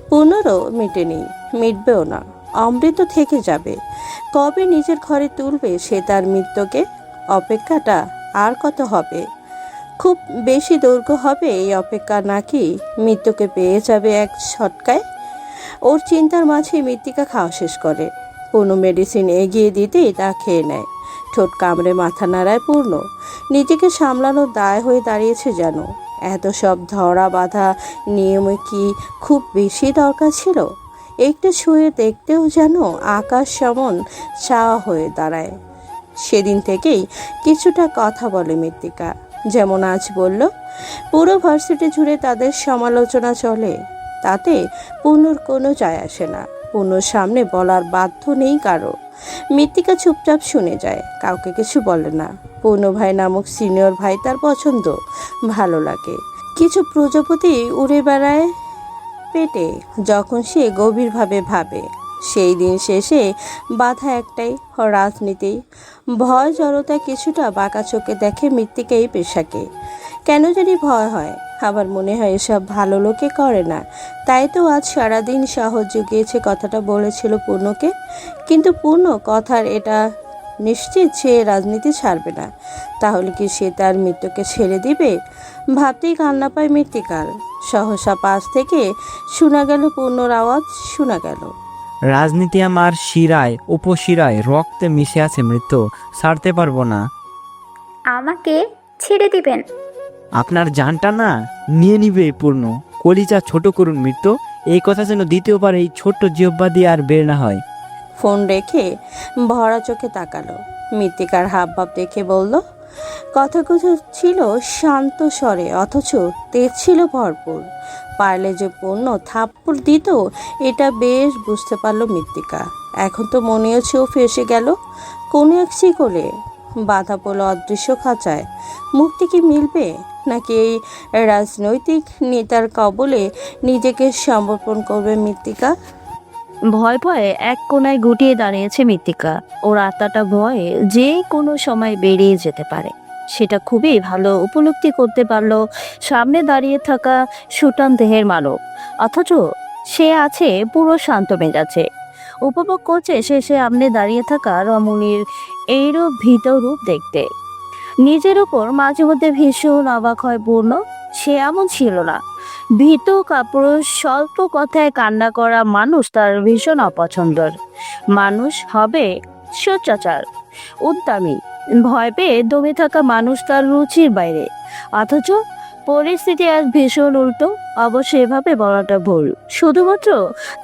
পুনরও মিটেনি, মিটবেও না। অমৃত থেকে যাবে। কবে নিজের ঘরে তুলবে সে তার মৃত্যুকে? অপেক্ষাটা আর কত হবে? খুব বেশি দৈর্ঘ্য হবে এই অপেক্ষা, নাকি মৃত্যুকে পেয়ে যাবে এক ছটকায়? ওর চিন্তার মাঝে মৃত্তিকা খাওয়া শেষ করে। কোনো মেডিসিন এগিয়ে দিতেই তা খেয়ে নেয়। ঠোঁট কামড়ে মাথা নাড়ায় পূর্ণ। নিজেকে সামলানোর দায় হয়ে দাঁড়িয়েছে যেন। এত সব ধরা বাঁধা নিয়মে কি খুব বেশি দরকার ছিল? একটু ছুঁয়ে দেখতেও যেন আকাশ সমান চাওয়া হয়ে দাঁড়ায়। সেদিন থেকেই কিছুটা কথা বলে মৃত্তিকা, যেমন আজ বলল। পুরো ভার্সিটি জুড়ে তাদের সমালোচনা চলে, তাতে পূর্ণর কোনো যায় আসে না। পূর্ণর সামনে বলার বাধ্য নেই কারো। মৃত্তিকা চুপচাপ শুনে যায়, কাউকে কিছু বলে না। পূর্ণ ভাই নামক সিনিয়র ভাই তার পছন্দ, ভালো লাগে। কিছু প্রজাপতি উড়ে বেড়ায় পেটে যখন সে গভীরভাবে ভাবে। সেই দিন শেষে বাধা একটাই, রাজনীতি। ভয় জড়তা কিছুটা বাঁকা চোখে দেখে মৃত্তিকা এই পেশাকে। কেন জানি ভয় হয়, আবার মনে হয় এসব ভালো লোকে করে না। তাই তো আজ সারাদিন সাহস জুগিয়েছে কথাটা বলেছিল পূর্ণকে। কিন্তু পূর্ণ কথার এটা নিশ্চিত সে রাজনীতি ছাড়বে না। তাহলে কি সে তার মৃত্যুকে ছেড়ে দিবে? ভাবতেই কান্না পায় মৃত্তিকার। সহসা পাশ থেকে শোনা গেল পূর্ণর আওয়াজ, শোনা গেল, রাজনীতি আমার শিরায় উপশিরায় রক্তে মিশে আছে মৃত্যু, ছাড়তে পারবো না। আমাকে ছেড়ে দিবেন? আপনার জানটা না নিয়ে নিবে পূর্ণ। কলিজা ছোট করুন মৃত্যু, এই কথা যেন দ্বিতীয়বার এই ছোট্ট জিহ্বা দিয়ে আর বের না হয়। ফোন রেখে ভরা চোখে তাকালো। মৃত্তিকার হাবভাব দেখে বলল, কথাগুলো ছিল শান্ত স্বরে, অথচ তেজ ছিল ভরপুর। পারলে যে পূর্ণ থাপ্পড় দিত এটা বেশ বুঝতে পারল মৃত্তিকা। এখন তো মনে হচ্ছে ও ফেসে গেল কোনো এক শিকলে, বাধা পড়ল অদৃশ্য খাঁচায়। মুক্তি কি মিলবে, নাকি এই রাজনৈতিক নেতার কবলে নিজেকে সমর্পণ করবে মৃত্তিকা? ভয় ভয়ে এক কোণায় গুটিয়ে দাঁড়িয়েছে মৃত্তিকা। ওর আত্মাটা ভয়ে যে কোনো সময় বেরিয়ে যেতে পারে, সেটা খুবই ভালো উপলব্ধি করতে পারলো সামনে দাঁড়িয়ে থাকা সুটান দেহের মানব। অথচ সে আছে পুরো শান্ত মেজাজে, উপভোগ করছে সে সামনে দাঁড়িয়ে থাকা রমণীর এইরূপ ভীত রূপ দেখতে। নিজের উপর মাঝে মধ্যে ভীষণ অবাক হয় পূর্ণ। সে এমন ছিল না। ভীত কাপড় স্বল্প কথায় কান্না করা মানুষ তার ভীষণ অপছন্দের। মানুষ হবে সোচ্চাচার, উদ্দামী, ভয় পেয়ে দমে থাকা মানুষ তার রুচির বাইরে। অথচ পরিস্থিতি আজ ভীষণ উল্টো। অবশ্য এভাবে বলাটা ভুল, শুধুমাত্র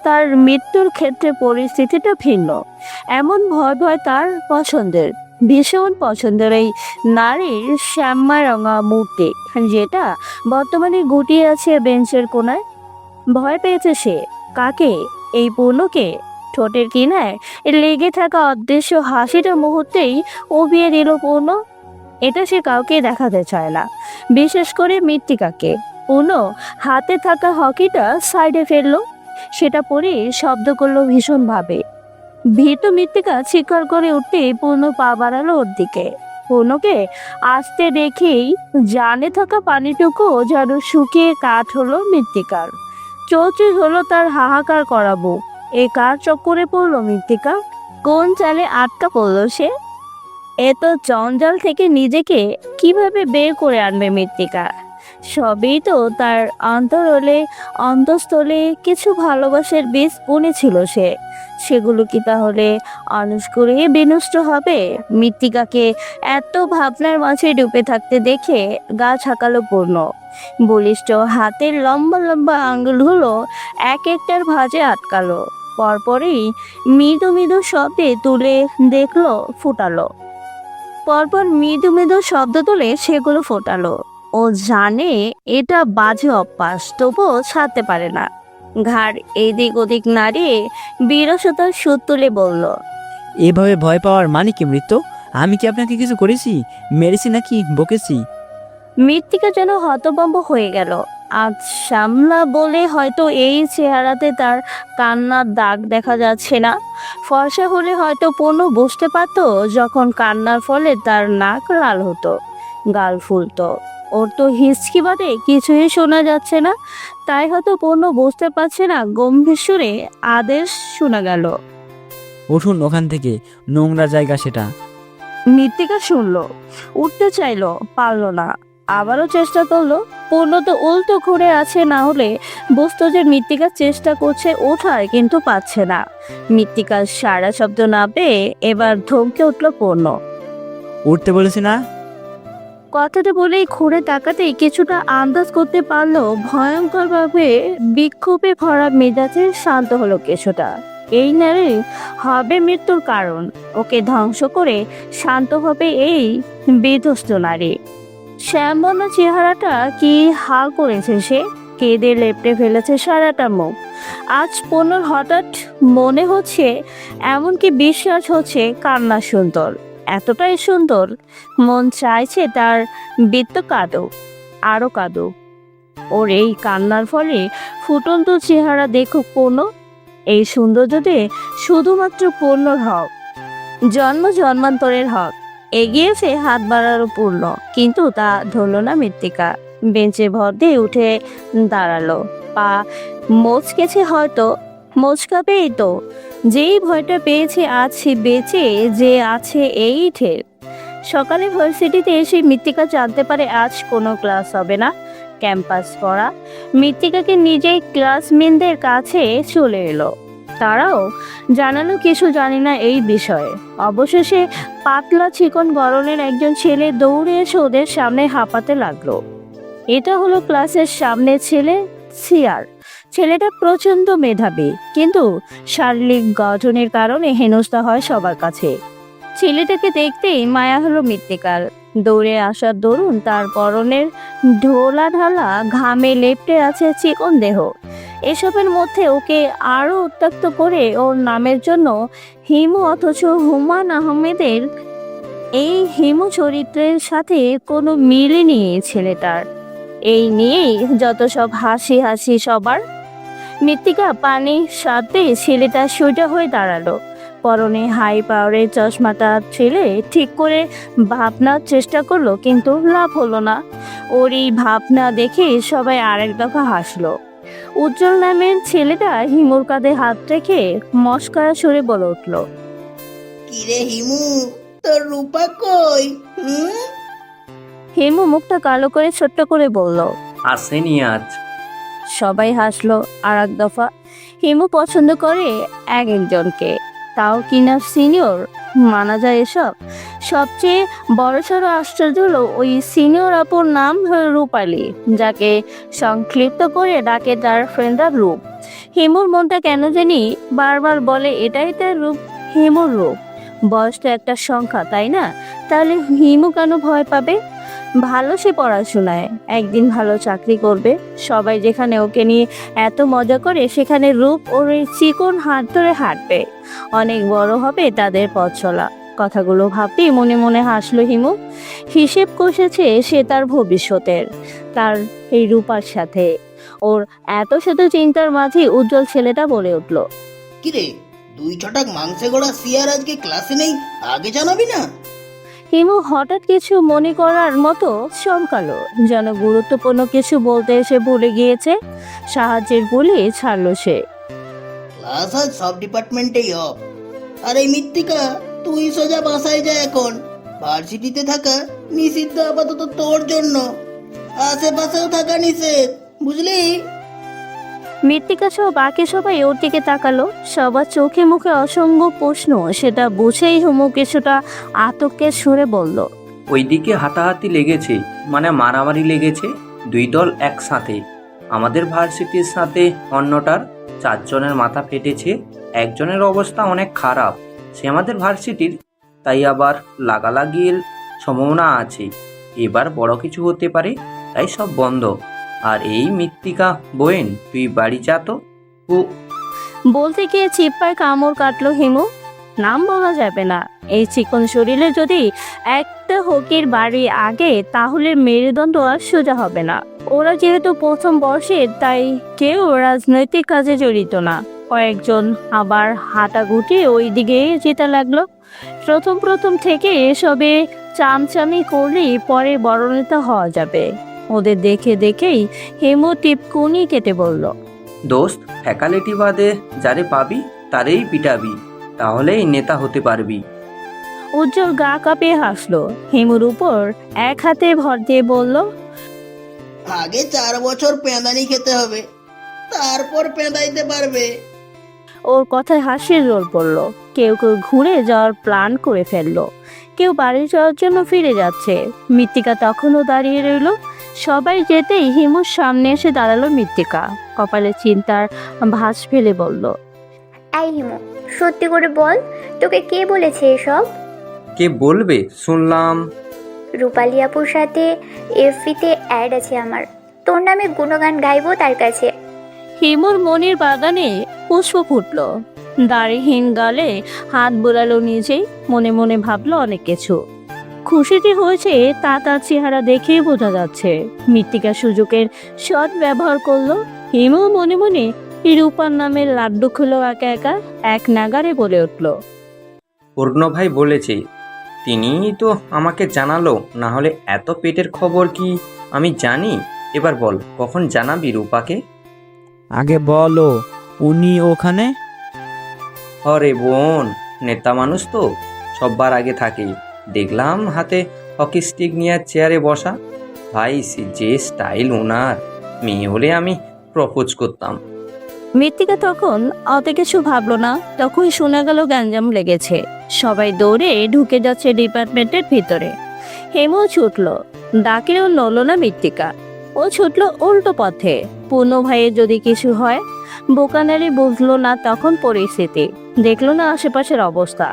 তার মৃত্যুর ক্ষেত্রে পরিস্থিতিটা ভিন্ন। এমন ভয় ভয় তার পছন্দের, ভীষণ পছন্দের এই নারীর শ্যামা রঙা মূর্তি, যেটা বর্তমানে গুটিয়ে আছে বেঞ্চের কোনায়। ভয় পেয়েছে সে কাকে? এই পূর্ণকে। ঠোঁটের কিনায় লেগে থাকা অদৃশ্য হাসিটা মুহূর্তেই উবিয়ে দিল পূর্ণ। এটা সে কাউকে দেখাতে চায় না, বিশেষ করে মৃত্তিকাকে। পূর্ণ হাতে থাকা হকিটা সাইডে ফেললো, সেটা পরে শব্দ করলো ভীষণভাবে। ভীত মৃত্তিকা চিৎকার করে উঠতে পূর্ণ পা বাড়ালো ওর দিকে। পূর্ণকে আসতে দেখেই জানে থাকা পানিটুকু যেন শুকিয়ে কাঠ হলো মৃত্তিকার। চৌচি হলো তার হাহাকার করাবো। এ কার চক্করে পড়লো মৃত্তিকা? কোন চালে আটকা পড়লো সে? এত জঞ্জাল থেকে নিজেকে কিভাবে বের করে আনবে মৃত্তিকা? সবই তো তার অন্তঃস্থলে কিছু ভালোবাসার বীজ বুনেছিল সে। সেগুলো কি তাহলে অনুস্কুরিয়ে বিনষ্ট হবে? মৃত্তিকাকে এত ভাবনার মাঝে ডুবে থাকতে দেখে গা ছাকালো পূর্ণ। বলিষ্ঠ হাতের লম্বা লম্বা আঙ্গুলগুলো এক একটার ভাঁজে আটকালো। পরপরই মৃদু মৃদু শব্দে তুলে দেখলো ফুটালো। পরপর মৃদু মৃদু শব্দ তুলে সেগুলো ফোটালো। ও জানে এটা বাজে অভ্যাস, তবুও ছাড়তে পারে না। ঘাড় এদিক ওদিক নাড়িয়ে বিরসতার সুর তুলে বলল, এভাবে ভয় পাওয়ার মানে কি মৃত্যু? আমি কি আপনাকে কিছু করেছি? মেরেছি নাকি বকেছি? মৃত্তিকা যেন হতভম্ব হয়ে গেল। আজ শ্যামলা বলে হয়তো এই চেহারাতে তার কান্নার দাগ দেখা যাচ্ছে না। ফর্সা হলে হয়তো পূর্ণ বুঝতে পারত যখন কান্নার ফলে তার নাক লাল হতো, গাল ফুলতো। ওর তো হিচকি বাদে কিছুই শোনা যাচ্ছে না, তাই হয়তো পূর্ণ বুঝতে পারছে না। গম্ভীর সুরে আদেশ শোনা গেল, উঠুন ওখান থেকে, নোংরা জায়গা সেটা। মৃত্তিকা শুনলো, উঠতে চাইলো, পারলো না। আবারও চেষ্টা করলো। পূর্ণ তো উল্টো ঘুরে আছে, না হলে বুঝতো যে মৃত্তিকা চেষ্টা করছে ওঠার, কিন্তু পাচ্ছে না। মৃত্তিকার সারা শব্দ না পেয়ে এবার ধমকে উঠলো পূর্ণ। উঠতে বলেছি না? কথাটা বলেই ঘুরে তাকাতেই কিছুটা আন্দাজ করতে পারলো ভয়ঙ্করভাবে বিক্ষোভে ভরা মেজাজে শান্ত হলো কিছুটা। এই নারী হবে মৃত্যুর কারণ। ওকে ধ্বংস করে শান্ত হবে এই বিধ্বস্ত নারী। শ্যামবর্ণ চেহারাটা কি হাল করেছে সে? কেঁদে লেপটে ফেলেছে সারাটা মুখ। আজ পূর্ণর হঠাৎ মনে হচ্ছে, এমনকি বিশ্বাস হচ্ছে, কান্না সুন্দর, এতটাই সুন্দর মন চাইছে তার বৃত্ত কাঁদো, আরো কাঁদো। ওর এই কান্নার ফলে ফুটন্ত চেহারা দেখুক পূর্ণ। এই সৌন্দর্যতে শুধুমাত্র পূর্ণর হক, জন্ম জন্মান্তরের হক। এগিয়েছে হাত বাড়ারও পূর্ণ, কিন্তু তা ধরল না মৃত্তিকা। বেঞ্চে ভর দিয়ে উঠে দাঁড়ালো, পা মচকেছে হয়তো, মচকাবেই তো। যেই ভয়টা পেয়েছে আজ সে বেঁচে যে আছে এই ঠের। সকালে ভার্সিটিতে এসে মৃত্তিকা জানতে পারে আজ কোনো ক্লাস হবে না। ক্যাম্পাস পড়া। মৃত্তিকাকে নিজেই ক্লাসমেটদের কাছে চলে এলো। তারাও জানালো কিছু জানি না এই বিষয়ে। অবশেষে পাতলা চিকন গড়নের একজন ছেলে দৌড়ে এসে ওদের সামনে হাঁপাতে লাগলো। এটা হলো ক্লাসের সামনে ছেলে সিয়ার। ছেলেটা প্রচন্ড মেধাবী, কিন্তু শারীরিক গঠনের কারণে হেনস্থা হয় সবার কাছে। ছেলেটাকে দেখতেই মায়া হলো মৃত্তিকার। দৌড়ে আসার দরুন তার পরনের ঢোলা ঢালা ঘামে লেপ্টে আছে চিকন দেহ। এসবের মধ্যে ওকে আরো উত্ত্যক্ত করে ওর নামের জন্য হিমু, অথচ হুমায়ুন আহমেদের এই হিমু চরিত্রের সাথে কোনো মিলই নেই ছেলেটার। এই নিয়েই যত সব হাসি হাসি সবার। মৃত্তিকা পানি সাথে ছেলেটা সোজা হয়ে দাঁড়ালো। পরনে হাই পাওয়ারের চশমাটা ছেলে ঠিক করে ভাবনার চেষ্টা করলো, কিন্তু লাভ হলো না। ওর এই ভাবনা দেখে সবাই আরেক দফা হাসলো। উজ্জ্বল নামের ছেলেটা হিমুর কাঁধে হাত রেখে মস্করা সুরে বলে উঠল, কিরে হিমু, তোর রূপা কই? হিমু মুখটা কালো করে ছোট্ট করে বলল, আসেনি আজ। সবাই হাসলো আর এক দফা। হিমু পছন্দ করে এক একজনকে, তাও কিনা সিনিয়র। মানা যায় এসব। সবচেয়ে বড়সড় আশ্চর্য হলো ওই সিনিয়র আপুর নাম হলো রূপালী, যাকে সংক্ষিপ্ত করে ডাকে তার ফ্রেন্ডরা রূপ। হিমুর মনটা কেন জানি বারবার বলে এটাই তার রূপ, হিমুর রূপ। বয়স তো একটা সংখ্যা, তাই না? তাহলে হিমু কেন ভয় পাবে? ভালো সে পড়াশোনায়, একদিন ভালো চাকরি করবে। সবাই যেখানে ওকে নিয়ে এত মজা করে, সেখানে রূপ ওর এই চিকন হাত ধরে হাঁটবে। অনেক বড় হবে তাদের পথ চলা। কথাগুলো ভাবতেই মনে মনে হাসলো হিমু। হিসেব কষেছে সে তার ভবিষ্যতের, তার এই রূপার সাথে। ওর এত শত চিন্তার মাঝে উজ্জ্বল ছেলেটা বলে উঠল, কিরে, 2 ছটাক মাংসে গড়া সিয়ার আজকে ক্লাসে নেই, আগে জানাবি না? হিমু হঠাৎ কিছু মনে করার মতো চমকালো, যেন গুরুত্বপূর্ণ কিছু বলতে এসে ভুলে গিয়েছে। সাহায্যের বলে ছাড়লো সে। ক্লাস আজ সব ডিপার্টমেন্টেই অফ। আর এই মৃত্তিকা, তুই সোজা বাসায় যা এখন। ভার্সিটিতে থাকা নিষিদ্ধ আপাতত তোর জন্য। আশেপাশেও থাকা নিষেধ, বুঝলি? মৃত্তিকা সহ বাকি সবাই ওর দিকে তাকালো, সবার চোখে মুখে অসংখ্য প্রশ্ন। সেটা বুঝেই হিমু কিছুটা আতঙ্কের সুরে বলল, ওইদিকে হাতাহাতি লেগেছে, মানে মারামারি লেগেছে, দুই দল একসাথে। আমাদের ভার্সিটির সাথে অন্যটার 4 জনের মাথা ফেটেছে, একজনের অবস্থা অনেক খারাপ, সে আমাদের ভার্সিটির, তাই আবার লাগালাগির সম্ভাবনা আছে। এবার বড় কিছু হতে পারে, তাই সব বন্ধ। আর এই মৃত্তিকা বোন, তুই বাড়ি যা তো। ও বলতে গিয়ে চিপ্পায় কামড় কাটলো হিমু। নাম বলা যাবে না। এই চিকন শরীরে যদি একটা হকির বাড়ি আগে, তাহলে মেরুদণ্ড আর সোজা হবে না। ওরা যেহেতু প্রথম বর্ষের, তাই কেউ রাজনৈতিক কাজে জড়িত না। কয়েকজন আবার হাঁটা গুটিয়ে ওই দিকে যেতে লাগলো। প্রথম থেকে এসবে চামচামি করলেই পরে বড় নেতা হওয়া যাবে। ওদের দেখেই হিমু টিপকুনি কেটে বলল, দোস্ত, ফ্যাকাল্টি বাদে যারে পাবি তারেই পিটাবি, তাহলেই নেতা হতে পারবি। উজ্জ্বল গা কাঁপিয়ে হাসলো। হিমুর উপর এক হাতে ভর দিয়ে বলল, আগে 4 বছর পেঁদানি খেতে হবে, তারপর পেঁদাইতে পারবে। ওর কথায় হাসির রোল পড়ল। কেউ ঘুরে যাওয়ার প্ল্যান করে ফেললো, কেউ বাড়ি যাওয়ার জন্য ফিরে যাচ্ছে। মৃত্তিকা তখনও দাঁড়িয়ে রইল। সবাই যেতেই হিমুর সামনে এসে দাঁড়ালো মৃত্তিকা। কপালে চিন্তার ভাঁজ ফেলে বলল, এই হিমু, সত্যি করে বল, তোকে কে বলেছে এসব? কে বলবে? শুনলাম। রূপালী আপুর সাথে এফবিতে অ্যাড আছে আমার, তোর নামে গুণগান গাইবো তার কাছে। হিমুর মনির বাগানে পুষ্প ফুটল। দাড়িহীন গালে হাত বোলালো নিজেই, মনে মনে ভাবলো অনেক কিছু। খুশিটি হয়েছে তা তার চেহারা দেখেই বোঝা যাচ্ছে। মৃত্তিকা সুযোগের সৎ ব্যবহার করলো। হিমু মনে মনে রূপার নামের লাড্ডু খুলো একা একা, এক নাগারে বলে উঠল, পূর্ণ ভাই বলেছে, তিনিই তো আমাকে জানালো, না হলে এত পেটের খবর কি আমি জানি? এবার বল, কখন জানাবি রূপাকে? আগে বলো, উনি ওখানে? অরে বোন, নেতা মানুষ তো সববার আগে থাকে। দেখলাম হাতে হকি স্টিক নিয়ে চেয়ারে বসা। ভাই, যে স্টাইল ওনার, মেয়ে হলে আমি প্রপোজ করতাম। মৃত্তিকা তখন অত কিছু ভাবলো না। তখন শোনা গেল গ্যাঞ্জাম লেগেছে। সবাই দৌড়ে ঢুকে যাচ্ছে ডিপার্টমেন্টের ভিতরে। হেমু ছুটল, ডাকেও নড়ল না মৃত্তিকা। ও ছুটল উল্টো পথে। পূর্ণ ভাইয়ের যদি কিছু হয়। বোকানারি বুঝলো না তখন পরিস্থিতি, দেখলো না আশেপাশের অবস্থা,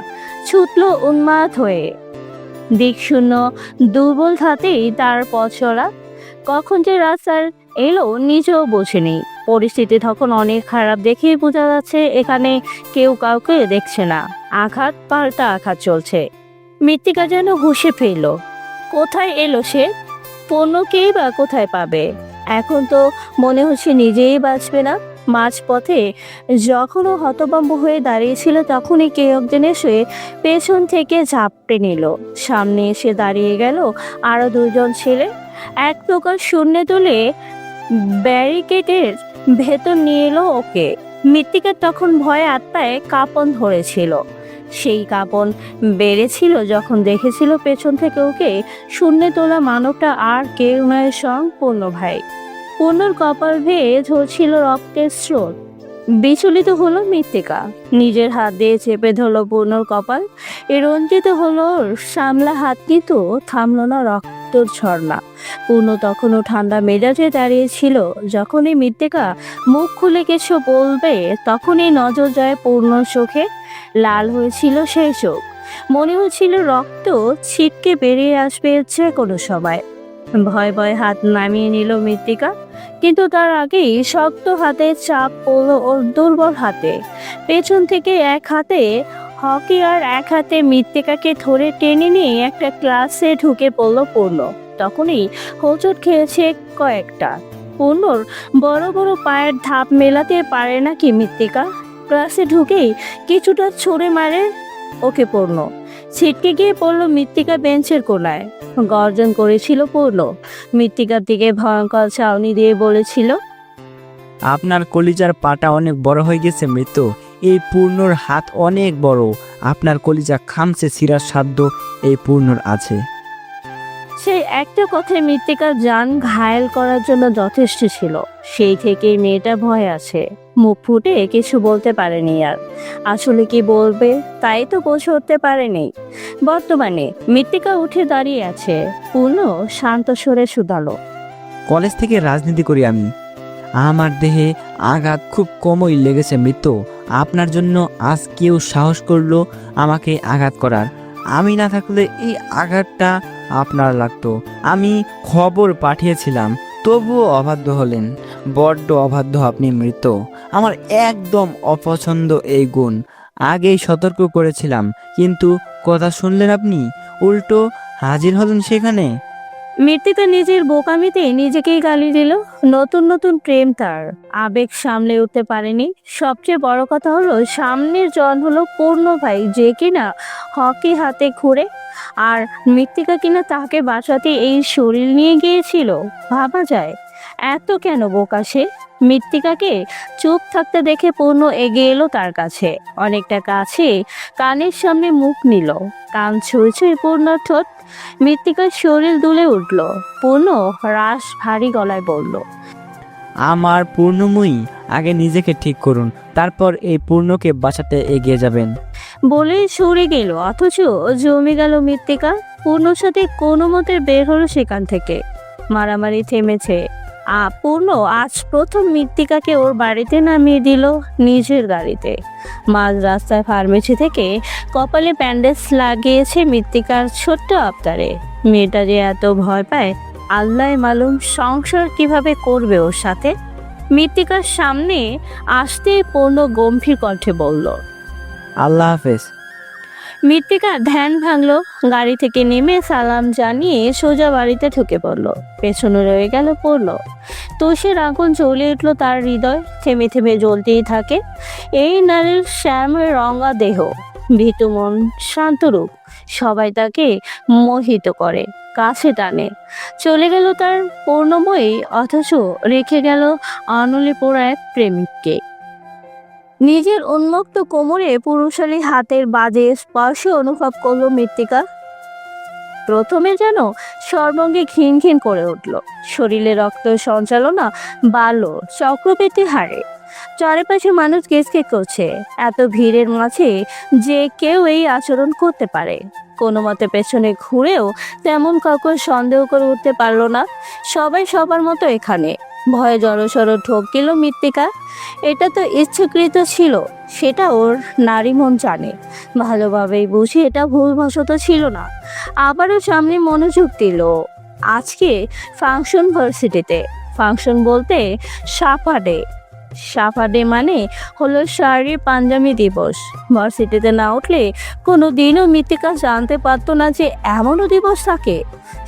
ছুটল উন্মাদ হয়ে। দিকশূন্য দুর্বল হাতেই তার পথ চলা। কখন যে রাস্তার এলো নিজেও বোঝেনি। পরিস্থিতি তখন অনেক খারাপ দেখেই বোঝা যাচ্ছে এখানে কেউ কাউকে দেখছে না। আঘাত পাল্টা আঘাত চলছে। মৃত্তিকা যেন হুঁশে ফিরল। কোথায় এলো সে? পণ্যকেই বা কোথায় পাবে? এখন তো মনে হচ্ছে নিজেই বাঁচবে না। মাঝপথে যখনও হতভম্ব হয়ে দাঁড়িয়েছিল, তখনই কেউ একজন এসে পেছন থেকে ঝাপটে নিল। সামনে এসে দাঁড়িয়ে গেল আরো 2 জন ছেলে। এক প্রকার শূন্যে তুলে ব্যারিকেডের ভেতর নিয়ে এলো ওকে। মৃত্তিকার তখন ভয়ে আত্মায় কাঁপন ধরেছিল। সেই কাঁপন বেড়েছিল যখন দেখেছিল পেছন থেকে ওকে শূন্যে তোলা মানবটা আর কেউ নয়, স্বয়ং পূর্ণ ভাই। পূর্ণর কপাল বেয়ে ঝরছিল রক্তের স্রোত। বিচলিত হলো মৃত্তিকা, নিজের হাত দিয়ে চেপে ধরলো পূর্ণর কপাল। রঞ্জিত হলো সামলা হাত, কিন্তু থামলো না রক্তর ঝর্ণা। পূর্ণ তখনও ঠান্ডা মেজাজে দাঁড়িয়েছিল। যখনই মৃত্তিকা মুখ খুলে কিছু বলবে, তখনই নজর যায় পূর্ণর চোখে। লাল হয়েছিল সেই চোখ, মনে হচ্ছিল রক্ত ছিটকে বেরিয়ে আসবে যে কোনো সময়। ভয় ভয় হাত নামিয়ে নিল মৃত্তিকা, কিন্তু তার আগেই শক্ত হাতে চাপ পড়ল ওর দুর্বল হাতে। পেছন থেকে এক হাতে হকি আর এক হাতে মৃত্তিকাকে ধরে টেনে নিয়ে একটা ক্লাসে ঢুকে পড়ল পূর্ণ। তখনই হোঁচট খেয়েছে কয়েকটা। পূর্ণর বড় বড় পায়ের ধাপ মেলাতে পারে নাকি মৃত্তিকা। ক্লাসে ঢুকেই কিছুটা ছুঁড়ে মারে ওকে পূর্ণ। ছিটকে গিয়ে পড়ল মৃত্তিকা বেঞ্চের কোনায়। গর্জন করেছিল পূর্ণ। মৃত্তিকার দিকে ভয়ঙ্কর চাউনি দিয়ে বলেছিল, আপনার কলিজার পাটা অনেক বড় হয়ে গেছে মৃত্যু। এই পূর্ণর হাত অনেক বড়। আপনার কলিজা খামছে ছিঁড়ার সাধ্য এই পূর্ণর আছে। সেই একটা কথায় মৃত্তিকার জান ঘায়েল করার জন্য যথেষ্ট ছিল। সেই থেকেই মেয়েটা ভয় আছে। মুখ ফুটে কিছু বলতে পারেনি আর। আসলে কি বলবে তাই তো বুঝে উঠতে পারেনি। বর্তমানে মৃত্তিকা উঠে দাঁড়িয়ে আছে। পূর্ণ শান্ত স্বরে শুধালো, কলেজ থেকে রাজনীতি করি আমি। আমার দেহে আঘাত খুব কমই লেগেছে মৃত্যু। আপনার জন্য আজ কেউ সাহস করলো আমাকে আঘাত করার। আমি না থাকলে এই আঘাতটা আপনার লাগতো। আমি খবর পাঠিয়েছিলাম, তবুও অবাধ্য হলেন। বড্ড অবাধ্য আপনি মৃত্যু। আমার একদম অপছন্দ এই গুণ। আগেই সতর্ক করেছিলাম, কিন্তু কথা শুনলেন আপনি? উল্টো হাজির হলেন সেখানে। মৃত্তিকা নিজের বোকামিতে নিজেকেই গালি দিল। নতুন নতুন প্রেম তার, আবেগ সামলে উঠতে পারেনি। সবচেয়ে বড় কথা হলো সামনের জন হলো পূর্ণ ভাই, যে কিনা হকি হাতে ঘুরে, আর মৃত্তিকা কিনা তাকে বাঁচাতে এই শরীর নিয়ে গিয়েছিল। ভাবা যায় এত কেন বোকা সে। মৃত্তিকাকে চুপ থাকতে দেখে পূর্ণ এগিয়ে এলো তার কাছে, অনেকটা কাছে। কানের সামনে মুখ নিল, কান ছুঁই ছুঁই পূর্ণর ঠোঁট। মৃত্তিকার শরীর দুলে উঠল। পূর্ণ রাশ ভারী গলায় বলল, আমার পূর্ণময়ী, আগে নিজেকে ঠিক করুন, তারপর এই পূর্ণকে বাঁচাতে এগিয়ে যাবেন। বলেই সরে গেল। অথচ জমে গেল মৃত্তিকা। পূর্ণর সাথে কোনো মতে বের হলো সেখান থেকে। মারামারি থেমেছে। পূর্ণ আজ প্রথম মৃত্তিকাকে ওর বাড়িতে নামিয়ে দিল নিজের গাড়িতে। মাঝ রাস্তায় ফার্মেসি থেকে কপালে ব্যান্ডেজ লাগিয়েছে মৃত্তিকার ছোট্ট আবতারে। মেয়েটা যে এত ভয় পায় আল্লাহ মালুম। সংসার কিভাবে করবে ওর সাথে। মৃত্তিকার সামনে আসতে পূর্ণ গম্ভীর কণ্ঠে বলল, আল্লাহ হাফেজ। মৃত্তিকা ধ্যান ভাঙলো। গাড়ি থেকে নেমে সালাম জানিয়ে সোজা বাড়িতে ঢুকে পড়লো। পেছনে রয়ে গেল পড়লো। তুষের আগুন জ্বলে উঠলো তার হৃদয়, থেমে থেমে জ্বলতেই থাকে। এই নারীর শ্যামের রঙা দেহ, ভীতু মন, শান্ত রূপ, সবাই তাকে মোহিত করে, কাছে টানে। চলে গেল তার পূর্ণময়ী, অথচ রেখে গেল আনলে পোড়া এক প্রেমিককে। নিজের উন্মুক্ত কোমরে পুরুষালী হাতের বাজে স্পর্শ অনুভব করলো মৃত্তিকা। প্রথমে যেন সর্বাঙ্গে ঘিন ঘিন করে উঠল। শরীরে রক্ত সঞ্চালনা বাড়ল চক্রবৃদ্ধি হারে। চারিপাশে মানুষ গেসকে করছে। এত ভিড়ের মাঝে যে কেউ এই আচরণ করতে পারে। কোনো মতে পেছনে ঘুরেও তেমন কাউকে সন্দেহ করে উঠতে পারল না। সবাই সবার মতো এখানে। ভয়ে জড়সড় ঢোক গেল মৃত্তিকা। এটা তো ইচ্ছাকৃত ছিল, সেটা ওর নারী মন জানে। ভালোভাবেই বুঝি এটা ভুলবশত ছিল না। আবারও সামনে মনোযোগ দিল। আজকে ফাংশন ভার্সিটিতে। ফাংশন বলতে সাফাডে। সাফাডে মানে হলো শাড়ি পাঞ্জাবি দিবস। ভার্সিটিতে না উঠলে কোনো দিনও মৃত্তিকা জানতে পারতো না যে এমনও দিবস থাকে।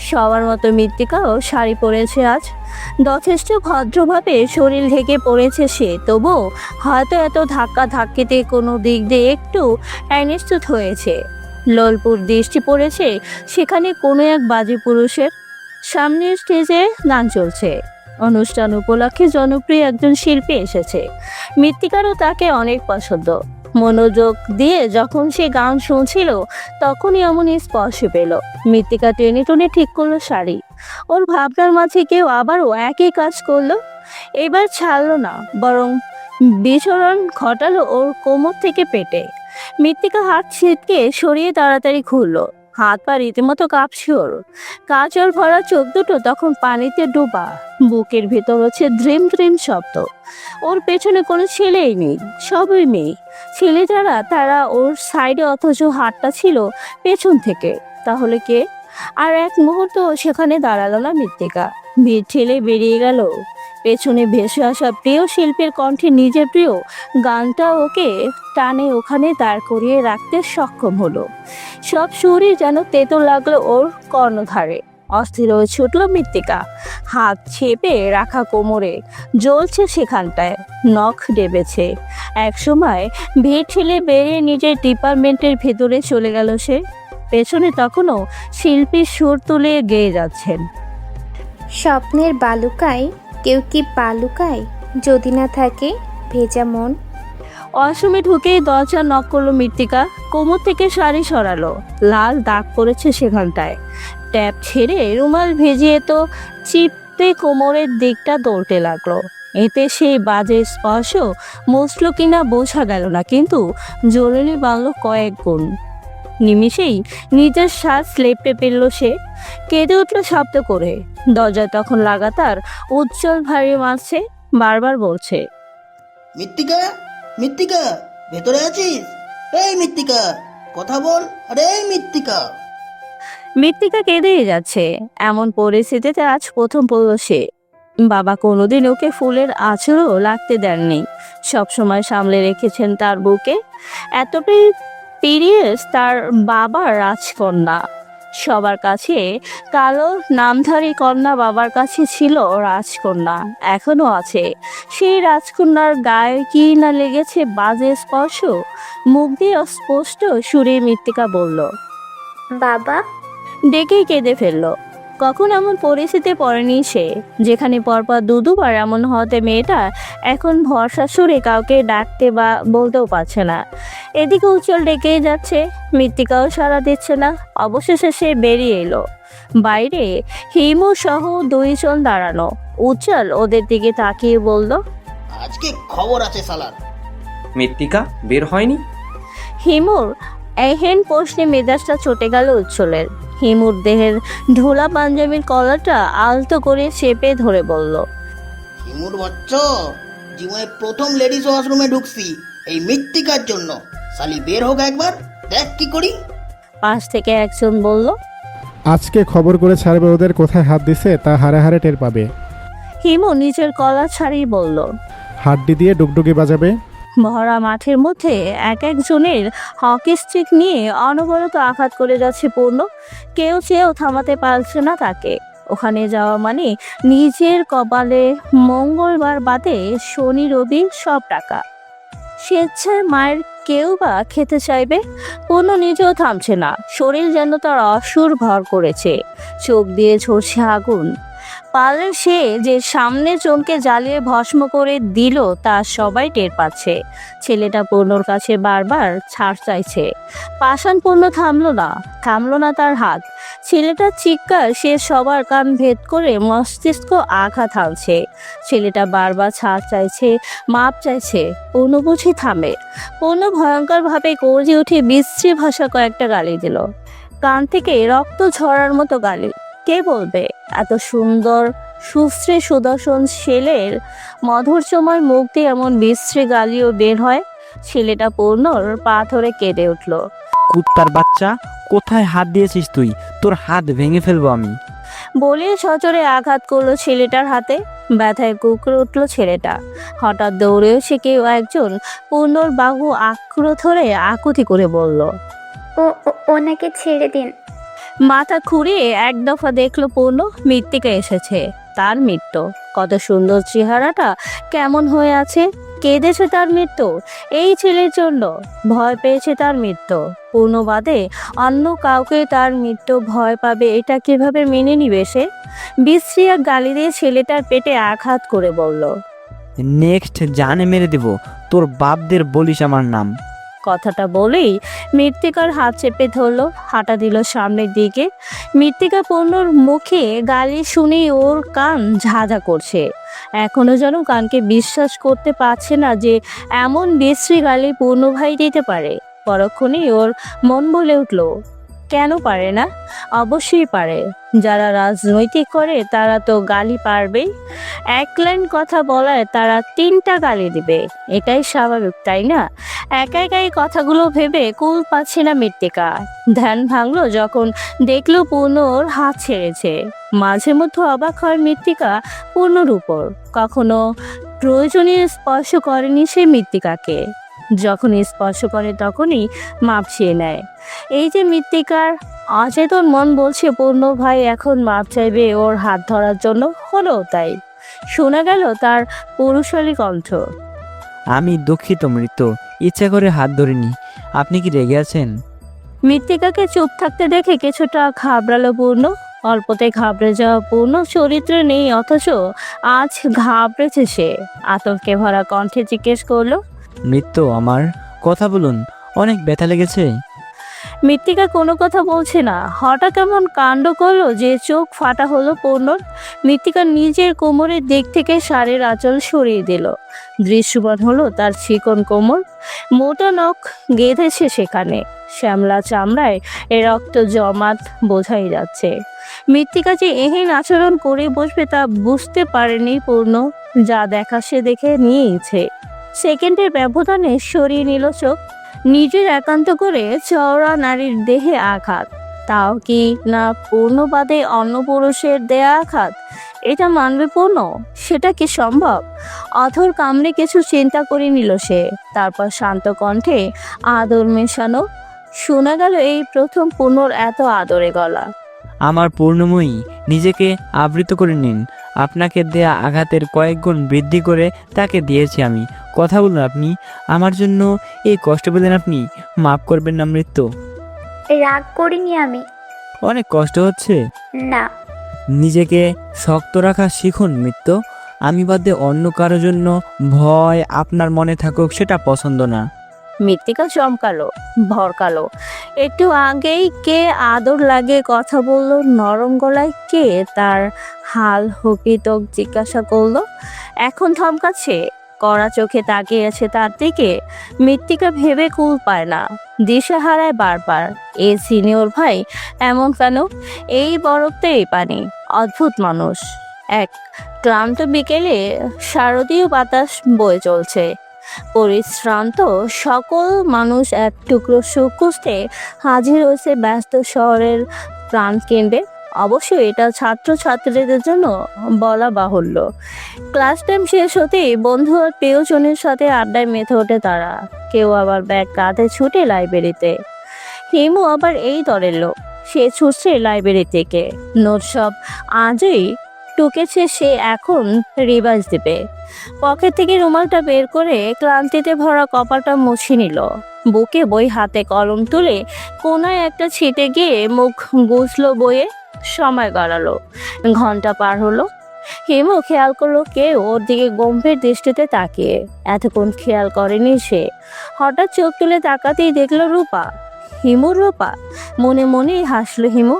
সবার মতো মৃত্তিকাও শাড়ি পরেছে আজ। যথেষ্ট ভদ্রভাবে শরীর ঢেকে পড়েছে সে, তবুও হয়তো এত ধাক্কা ধাক্কিতে কোনো দিক দিয়ে একটু অ্যানিস্তুত হয়েছে। লোলপুর দৃষ্টি পড়েছে সেখানে কোনো এক বাজি পুরুষের। সামনের স্টেজে গান চলছে। অনুষ্ঠান উপলক্ষে জনপ্রিয় একজন শিল্পী এসেছে। মৃত্তিকারও তাকে অনেক পছন্দ। মনোযোগ দিয়ে যখন সে গান শুনছিল তখনই এমন স্পর্শ পেল। মৃত্তিকা টেনে টেনে ঠিক করলো শাড়ি। ওর ভাবনার মাঝে কেউ আবারও একই কাজ করলো। এবার ছাড়লো না, বরং বিচরণ ঘটালো ওর কোমর থেকে পেটে। মৃত্তিকা হাত ছিটকে সরিয়ে তাড়াতাড়ি ঘুরলো। হাত পা রীতিমতো কাঁপছে ওর। কাজল ভরা চোখ দুটো তখন পানিতে ডোবা। বুকের ভেতর হচ্ছে ধ্রিম ধ্রিম শব্দ। ওর পেছনে কোনো ছেলেই নেই, সবই মেয়ে। ছেলে যারা তারা ওর সাইডে, অথচ হাতটা ছিল পেছন থেকে। তাহলে কে? আর এক মুহূর্ত সেখানে দাঁড়ালো না মৃত্তিকা। ভিড় ঠেলে বেরিয়ে গেল। পেছনে ভেসে আসা প্রিয় শিল্পীর কণ্ঠে নিজের প্রিয় গানটা ওকে টানে ওখানে দাঁড় করিয়ে রাখতে সক্ষম হলো। সব সুরই যেন তেতো লাগলো ওর কর্ণধারে। অস্থির হয়ে ছুটল মৃত্তিকা। হাত চেপে রাখা কোমরে জ্বলছে সেখানটায়, নখ ডেবেছে। একসময় ভিড় ঠেলে বেরিয়ে নিজের ডিপার্টমেন্টের ভেতরে চলে গেল সে। পেছনে তখনও শিল্পীর সুর তুলে গেয়ে যাচ্ছেন। স্বপ্নের বালুকায় কেউ কি পালুকায়, যদি না থাকে ভেজা মন। ওয়াশরুমে ঢুকেই দরজা নক করলো মৃত্তিকা। কোমর থেকে শাড়ি সরালো, লাল দাগ পড়েছে সেখানটায়। ট্যাপ ছেড়ে রুমাল ভেজিয়ে তো চিপতে কোমরের দিকটা দৌড়তে লাগলো। এতে সেই বাজে স্পর্শ মুছল কিনা বোঝা গেল না, কিন্তু জ্বলনি বাড়ল কয়েক গুণ। নিমিষেই নিজের শ্বাস লেপটে ফেলল সে, কেঁদে উঠল শব্দ করে। দরজা তখন লাগাতার উজ্জ্বল ভারী মারছে, বারবার বলছে, মৃত্তিকা, মৃত্তিকা, ভেতরে আছিস? এই মৃত্তিকা, কথা বল। আরে এই মৃত্তিকা। মৃত্তিকা কেঁদেই যাচ্ছে। এমন পরিস্থিতিতে আজ প্রথম পড়ল সে। বাবা কোনোদিন ওকে ফুলের আঁচড়ও লাগতে দেননি, সবসময় সামলে রেখেছেন তার বুকে। এত পিরিয়স তার বাবার রাজকন্যা। সবার কাছে কালো নামধারী কন্যা বাবার কাছে ছিল রাজকন্যা, এখনো আছে। সেই রাজকন্যার গায়ে কি না লেগেছে বাজে স্পর্শ। মুখ দিয়ে স্পষ্ট সুরে মৃত্তিকা বলল, বাবা। ডেকেই কেঁদে ফেলল। কখন এমন পরিস্থিতি পড়েনি সে, যেখানে পরপর দুবার এমন হতে মেয়েটা এখন ভরসা সুরে কাউকে ডাকতে বা বলতেও পারছে না। এদিকে উজ্জ্বল ডেকেই যাচ্ছে, মৃত্তিকাও সাড়া দিচ্ছে না। অবশেষে সে বেরিয়ে এলো। বাইরে হিমু সহ দুইজন দাঁড়ানো। উজ্জ্বল ওদের দিকে তাকিয়ে বলল, আজকে খবর আছে শালার। মৃত্তিকা বের হয়নি? হিমুর এহেন প্রশ্নে মেজাজটা চটে গেল উজ্জ্বলের। হিমুর দেহের ঢোলা পাঞ্জাবির কলারটা আলতো করে চেপে ধরে বলল, হিমুর বাচ্চ, জীবনে প্রথম লেডিস ওয়াশরুমে ঢুকছি এই মৃত্তিকার জন্য। শালি বের হোক একবার, দেখ কি করি। পাশ থেকে একজন বলল, আজকে খবর করে ছাড়বে, ওদের কোথায় হাত দিছে তা হারে হারে টের পাবে। হিমু নিজের কলার ছাড়িয়ে বলল, হাড্ডি দিয়ে ডুগডুগি বাজাবে। ভরা মাঠের মধ্যে এক একজনের হকি স্টিক নিয়ে অনবরত আঘাত করে যাচ্ছে পূর্ণ। কেউ চেয়েও থামাতে পারছে না তাকে। ওখানে যাওয়া মানে নিজের কপালে মঙ্গলবার বাদে শনি রবি সব টাকা। স্বেচ্ছায় মায়ের কেউ বা খেতে চাইবে। পূর্ণ নিজেও থামছে না, শরীর যেন তার অসুর ভর করেছে, চোখ দিয়ে ঝরছে আগুন। পারলে সে যে সামনে জনকে জ্বালিয়ে ভস্ম করে দিল তা সবাই টের পাচ্ছে। ছেলেটা পূর্ণর কাছে বারবার ছাড় চাইছে। পাষাণ পূর্ণ থামলো না তার হাত। ছেলেটার চিৎকার সে সবার কান ভেদ করে মস্তিষ্ক আঘাত হানছে। ছেলেটা বারবার ছাড় চাইছে, মাপ চাইছে। পূর্ণ বুঝি থামে। পূর্ণ ভয়ঙ্কর ভাবে গর্জে উঠে বিশ্রী ভাষা কয়েকটা গালি দিল, কান থেকে রক্ত ঝরার মতো গালি। কে বলবে এত সুন্দর সুশ্রী সুদর্শন ছেলের মধুরচময় মুখ দিয়ে এমন বিশ্রী গালিও বের হয়? ছেলেটা পূর্ণর পা ধরে কেঁদে উঠল। কুত্তার বাচ্চা, কোথায় হাত দিয়েছিস তুই? তোর হাত ভেঙে ফেলবো আমি। বলে সজোরে আঘাত করলো ছেলেটার হাতে। ব্যথায় কুকড়ে উঠল ছেলেটা। হঠাৎ দৌড়ে এসে কেউ একজন পূর্ণর বাহু আঁকড়ে ধরে আকুতি করে বলল, ওনাকে ছেড়ে দিন। মাথা খুঁড়িয়ে এক দফা দেখলো পূর্ণ, মৃত্তিকা এসেছে। তার মৃত্যু। কত সুন্দর চেহারাটা কেমন হয়ে আছে। কেঁদেছে তার মৃত্যু এই ছেলের জন্য। ভয় পেয়েছে তার মৃত্যু। পূর্ণ বাদে অন্য কাউকে তার মৃত্যু ভয় পাবে এটা কিভাবে মেনে নিবে সে? বিশ্রী এক গালি দিয়ে ছেলেটার পেটে আঘাত করে বলল, নেক্সট জানে মেরে দেব, তোর বাপদের বলিস আমার নাম। কথাটা বলেই মৃত্তিকার হাত চেপে ধরলো, হাঁটা দিল সামনের দিকে। মৃত্তিকা পূর্ণর মুখে গালি শুনেই ওর কান ঝাঁঝা করছে। এখনো যেন কানকে বিশ্বাস করতে পারছে না যে এমন বিশ্রী গালি পূর্ণ ভাই দিতে পারে। পরক্ষণেই ওর মন বলে উঠল, কেন পারে না? অবশ্যই পারে। যারা রাজনৈতিক করে তারা তো গালি পারবেই। এক লাইন কথা বলায় তারা 3টা গালি দিবে, এটাই স্বাভাবিক, তাই না? একা একাই কথাগুলো ভেবে কুল পাচ্ছে না মৃত্তিকা। ধ্যান ভাঙলো যখন দেখলো পূর্ণর হাত ছেড়েছে। মাঝে মধ্যে অবাক হয় মৃত্তিকা পূর্ণর উপর। কখনো প্রয়োজনীয় স্পর্শ করেনি সে মৃত্তিকাকে। যখন স্পর্শ করে তখনই মাপ চেয়ে নেয়। এই যে মৃত্তিকার অচেতন মন বলছে পূর্ণ ভাই এখন মাপ চাইবে ওর হাত ধরার জন্য, হলো তাই। শোনা গেল তার পুরুষালী কণ্ঠ, আমি দুঃখিত মৃত্যু, ইচ্ছা করে হাত ধরিনি। আপনি কি রেগে আছেন? মৃত্তিকাকে চুপ থাকতে দেখে কিছুটা ঘাবড়ালো পূর্ণ। অল্পতে ঘাবড়ে যাওয়া পূর্ণ চরিত্রে নেই, অথচ আজ ঘাবড়েছে সে। আতঙ্কে ভরা কণ্ঠে জিজ্ঞেস করলো, মৃত্যু আমার, কথা বলুন, অনেক ব্যথা লেগেছে। মৃত্তিকা কোনো কথা বলছে না। হঠাৎ এমন কাণ্ড করলো যে চোখ ফাটা হলো পূর্ণর। মৃত্তিকা নিজের কোমরের দিক থেকে শাড়ির আঁচল সরিয়ে দিল। দৃশ্যমান হলো তার চিকন কোমর, মোটা নখ গেঁথেছে সেখানে। শ্যামলা চামড়ায় এ রক্ত জমাট বোঝাই যাচ্ছে। মৃত্তিকা যে এহেন আচরণ করে বসবে তা বুঝতে পারেনি পূর্ণ। যা দেখা সে দেখে নিয়েছে। সেকেন্ডের ব্যবধানে সরিয়ে নিল চোখ। নিজের একান্ত করে চওড়া নারীর দেহে আঘাত, তাও কি না পূর্ণবাদে অন্য পুরুষের দেয়া আঘাত? এটা মানবে পূর্ণ? সেটা কি সম্ভব? অথর কামড়ে কিছু চিন্তা করে নিল সে। তারপর শান্ত কণ্ঠে আদর মেশানো শোনা গেল, এই প্রথম পূর্ণর এত আদরে গলা। আমার পূর্ণময়ী, নিজেকে আবৃত করে নিন। আপনাকে দেয়া আঘাতের কয়েক গুণ বৃদ্ধি করে তাকে দিয়েছি আমি। কথা বলুন, আপনি আমার জন্য এই কষ্ট পেলেন, আপনি মাফ করবেন না মৃত্যু? রাগ করিনি আমি। অনেক কষ্ট হচ্ছে। না। নিজেকে শক্ত রাখা শিখুন মৃত্যু। আমি বাদে অন্য কারো জন্য ভয় আপনার মনে থাকুক, সেটা পছন্দ না। মৃত্তিকা চমকালো, ভরকালো। একটু আগেই কে আদর লাগে কথা বলল নরম গলায়, কে তার হাল হকিতক জিজ্ঞাসা করলো, এখন ধমকাচ্ছে। কড়া চোখে তাকিয়ে আছে তার দিকে। মৃত্তিকা ভেবে কুল পায় না, দিশা হারায় বারবার। এই সিনিয়র ভাই এমন কেন? এই বরফতে এই পানি। অদ্ভুত মানুষ। এক ক্লান্ত বিকেলে শারদীয় বাতাস বয়ে চলছে। পরিশ্রান্ত সকল মানুষ এক টুকরো সুখ খুঁজতে হাজির হয়েছে ব্যস্ত শহরের প্রাণকেন্দ্রে। অবশ্যই এটা ছাত্রছাত্রীদের জন্য বলা বাহুল্য। ক্লাস টাইম শেষ হতেই বন্ধু আর প্রিয়জনের সাথে আড্ডায় মেতে ওঠে তারা। কেউ আবার ব্যাগ কাঁধে ছুটে লাইব্রেরিতে। হিমু আবার এই দলের লোক। সে ছুটছে লাইব্রেরি থেকে। নোট সব আজই টুকেছে সে, এখন রিভাইজ দেবে। পকেট থেকে রুমালটা বের করে ক্লান্তিতে ভরা কপালটা মুছে নিল। বুকে বই, হাতে কলম তুলে কোনায় একটা ছিটে গিয়ে মুখ গুছলো বইয়ে। সময় গড়ালো, ঘন্টা পার হলো। হিমু খেয়াল করলো কেউ ওর দিকে গম্ভীর দৃষ্টিতে তাকিয়ে। এতক্ষণ খেয়াল করেনি সে। হঠাৎ চোখ তুলে তাকাতেই দেখলো রূপা। হিমুর রূপা। মনে মনেই হাসলো হিমু।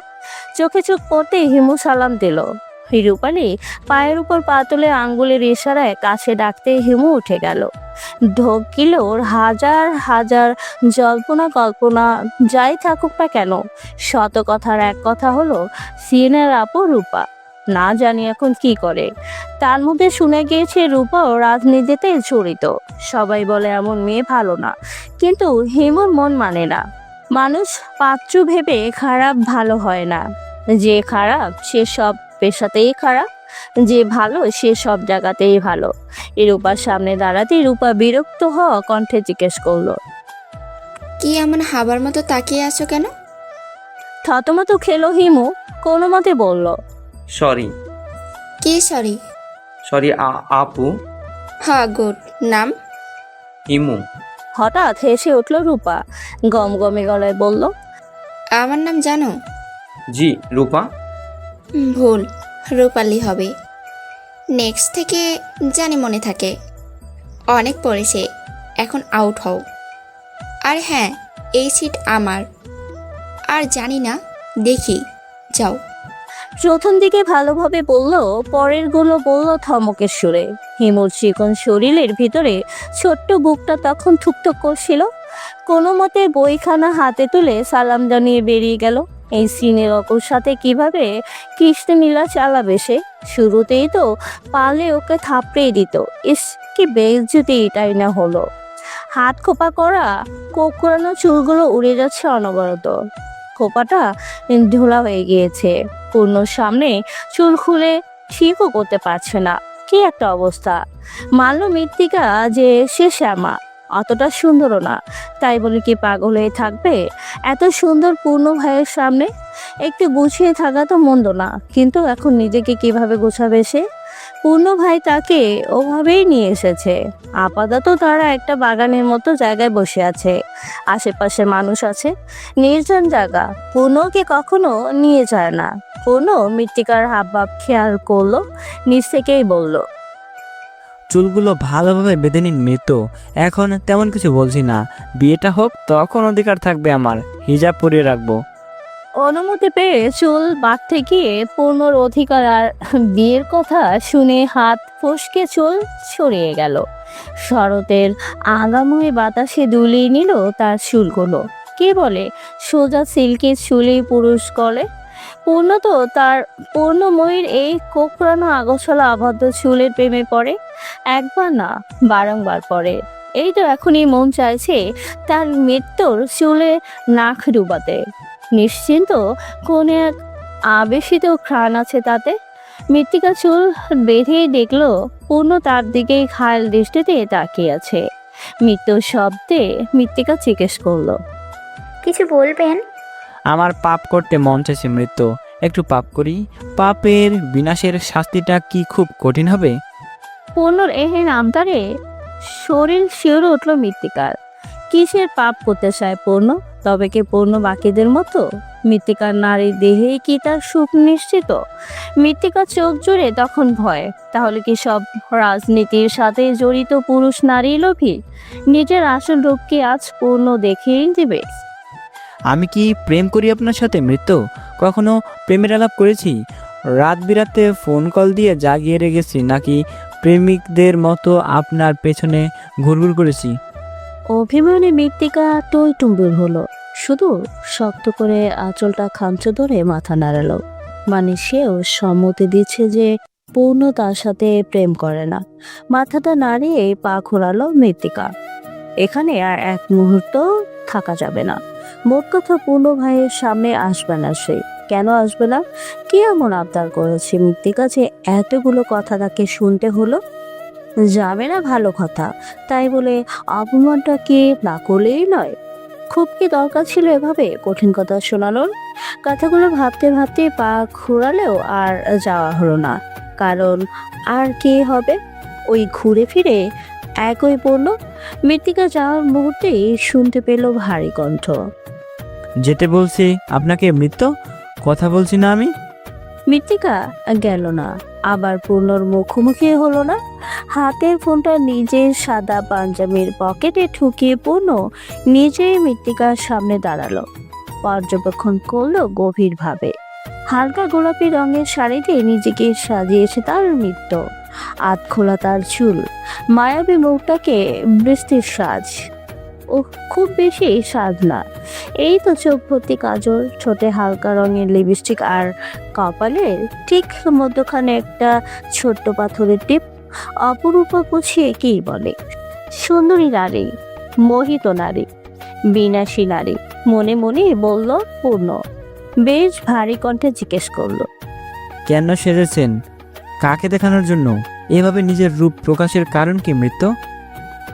চোখে চোখ পড়তেই হিমু সালাম দিল। রূপালি পায়ের উপর পা তুলে আঙ্গুলের ইশারায় কাছে ডাকতে হিমু উঠে গেল। ঢোকিল ওর হাজার হাজার জল্পনা কল্পনা। যাই থাকুক না কেন, শত কথার এক কথা হলো সিনের আপু রূপা। না জানি এখন কি করে। তার মধ্যে শুনে গিয়েছে রূপাও রাজনীতিতে জড়িত। সবাই বলে এমন মেয়ে ভালো না, কিন্তু হিমুর মন মানে না। মানুষ পাত্র ভেবে খারাপ ভালো হয় না। যে খারাপ সে সব পেশাতেই খারাপ, যে ভালো সে সব জায়গাতেই ভালো। রূপার সামনে দাঁড়াতে রূপা বিরক্ত হওয়া কণ্ঠে জিজ্ঞেস করলো, কি এমন হাবার মতো তাকিয়ে আছো কেন? থতমত খেলো হিমু। কোনো মতে বলল, সরি। কি সরি? সরি আপু। হ্যাঁ, গুড। নাম? হিমু। হঠাৎ হেসে উঠল রূপা। গমগমে গলায় বলল, আমার নাম জানো? জি, রূপা। ভুল, রূপালি হবে। নেক্সট থেকে জানি মনে থাকে। অনেক পড়েছে, এখন আউট হও। আর হ্যাঁ, এই সিট আমার। আর জানি না, দেখি, যাও। প্রথম দিকে ভালোভাবে বলল, পরের গুলো বলল ধমকের সুরে। হিমুর চিকন শরীরের ভিতরে ছোট্ট বুকটা তখন থুকথুক করছিল। কোনো মতে বইখানা হাতে তুলে সালাম জানিয়ে বেরিয়ে গেল। এই সিনের অকুর সাথে কিভাবে কৃষ্ণ নীলা চালাবে সে? শুরুতেই তো পালে ওকে থাপড়েই দিত। ইস, কি বেইজ্জতি এটাই না হলো। হাত খোপা করা কোকড়ানো চুলগুলো উড়ে যাচ্ছে অনবরত। খোপাটা ধুলা হয়ে গিয়েছে। পূর্ণর সামনে চুল খুলে ঠিকও করতে পারছে না। কি একটা অবস্থা। মানল মৃত্তিকা যে সে শ্যামা। অতটা সুন্দরও না, তাই বলে কি পাগল হয়ে থাকবে এত সুন্দর পূর্ণ ভাইয়ের সামনে? একটু গুছিয়ে থাকা তো মন্দ না, কিন্তু এখন নিজেকে কিভাবে গোছাবে সে? পূর্ণ ভাই তাকে ওভাবেই নিয়ে এসেছে। আপাতত তারা একটা বাগানের মতো জায়গায় বসে আছে, আশেপাশে মানুষ আছে, নির্জন জায়গা। পূর্ণকে কখনো নিয়ে যায় না। পূর্ণ মৃত্তিকার হাবভাব খেয়াল করলো, নিজ থেকেই বলল, চুলগুলো ভালোভাবে বেঁধে নিন মৃত্যু, এখন তেমন কিছু বলছি না, বিয়েটা হোক তখন অধিকার থাকবে আমার, হিজাব পরিয়ে রাখবো। অনুমতি পেয়ে চুল বাঁধতে গিয়ে পূর্ণর অধিকার আর বিয়ের কথা শুনে হাত ফসকে চুল ছড়িয়ে গেল। শরতের আগামী বাতাসে দুলিয়ে নিল তার চুলগুলো। কে বলে সোজা সিল্কের চুলে পুরুষ গলে? পূর্ণ তো তার পূর্ণময়ীর এই কোকড়ানো আগোছালো আবদ্ধ চুলের প্রেমে পড়ে, একবার না বারংবার পড়ে। এই তো এখনই মন চাইছে তার মৃত্যুর চুলে নাক ডুবাতে। নিশ্চিন্ত কোন এক আবেশিত ঘ্রাণ আছে তাতে। মৃত্তিকা চুল বেঁধেই দেখলো পূর্ণ তার দিকেই খায়াল দৃষ্টিতে তাকিয়ে আছে। মৃত্যুর শব্দে মৃত্তিকা জিজ্ঞেস করলো, কিছু বলবেন? আমার পাপ করতে মন চাইছে মৃত্যু, একটু পাপ করি। পাপের বিনাশের শাস্তিটা কি খুব কঠিন হবে? পূর্ণর এহেন আমতারে শরীর শিওরে উঠল মৃত্তিকার। কিসের পাপ করতে চায় পূর্ণ? তবে কি পূর্ণ বাকিদের মতো? মৃত্তিকার নারীর দেহে কি তার সুখ নিশ্চিত? মৃত্তিকার চোখ জুড়ে তখন ভয়। তাহলে কি সব রাজনীতির সাথে জড়িত পুরুষ নারী লোভী? নিজের আসল রূপকে আজ পূর্ণ দেখিয়ে দিবে। আমি কি প্রেম করি আপনার সাথে মৃত্যু? কখনো প্রেমের আলাপ করেছি? রাত বিরাতে ফোন কল দিয়ে জাগিয়ে রেখেছি, নাকি প্রেমিকদের মতো আপনার পেছনে ঘুরঘুর করেছি? অভিমানে মৃত্তিকা টই টুম্বুর হলো, শুধু শক্ত করে আঁচলটা খামচে ধরে মাথা নাড়ালো। মানে সেও সম্মতি দিচ্ছে যে পূর্ণ তার সাথে প্রেম করে না। মাথাটা নাড়িয়ে পা ঘোরালো মৃত্তিকা। এখানে আর এক মুহূর্ত থাকা যাবে না। মোট কথা পূর্ণ ভাইয়ের সামনে আসবে না সে। কেন আসবে না? কি এমন আবদার করেছে মৃত্তিকা যে এতগুলো কথা তাকে শুনতে হলো? যাবে না ভালো কথা, তাই বলে অপমানটা কি না করলেই নয়? খুব কি দরকার ছিল এভাবে কঠিন কথা শোনানোর? কথাগুলো ভাবতে ভাবতে পা ঘোরালেও আর যাওয়া হলো না। কারণ আর কি হবে? ওই ঘুরে ফিরে একই পড়ল। মৃত্তিকা যাওয়ার মুহূর্তেই শুনতে পেল ভারী কণ্ঠ, যেতে বলছি আপনাকে মৃত্যু, কথা বলছি না আমি? মৃত্তিকা গেল না, আবার পূর্ণর মুখোমুখি হলো না। হাতের ফোনটা নিজের সাদা পাঞ্জাবির পকেটে ঠুকিয়ে পূর্ণ নিজেই মৃত্তিকার সামনে দাঁড়ালো। পর্যবেক্ষণ করলো গভীরভাবে। হালকা গোলাপি রঙের শাড়িতে নিজেকে সাজিয়েছে তার নৃত্য। আধ খোলা তার চুল, মায়াবী মুখটাকে বৃষ্টির সাজ। ও খুব বেশি সাজ না, এই তো চোখ ভর্তি কাজল, ঠোঁটে হালকা রঙের লিপস্টিক, আর কপালের ঠিক মধ্যখানে একটা ছোট্ট পাথরের টিপ। অপরূপা গুছিয়ে কি বলে? সুন্দরী নারী, মোহিত নারী, বিনাশী নারী, মনে মনে বলল পূর্ণ। বেশ ভারী কণ্ঠে জিজ্ঞেস করলো, কেন সেজেছেন? কাকে দেখানোর জন্য? এভাবে নিজের রূপ প্রকাশের কারণ কি মৃত্যু?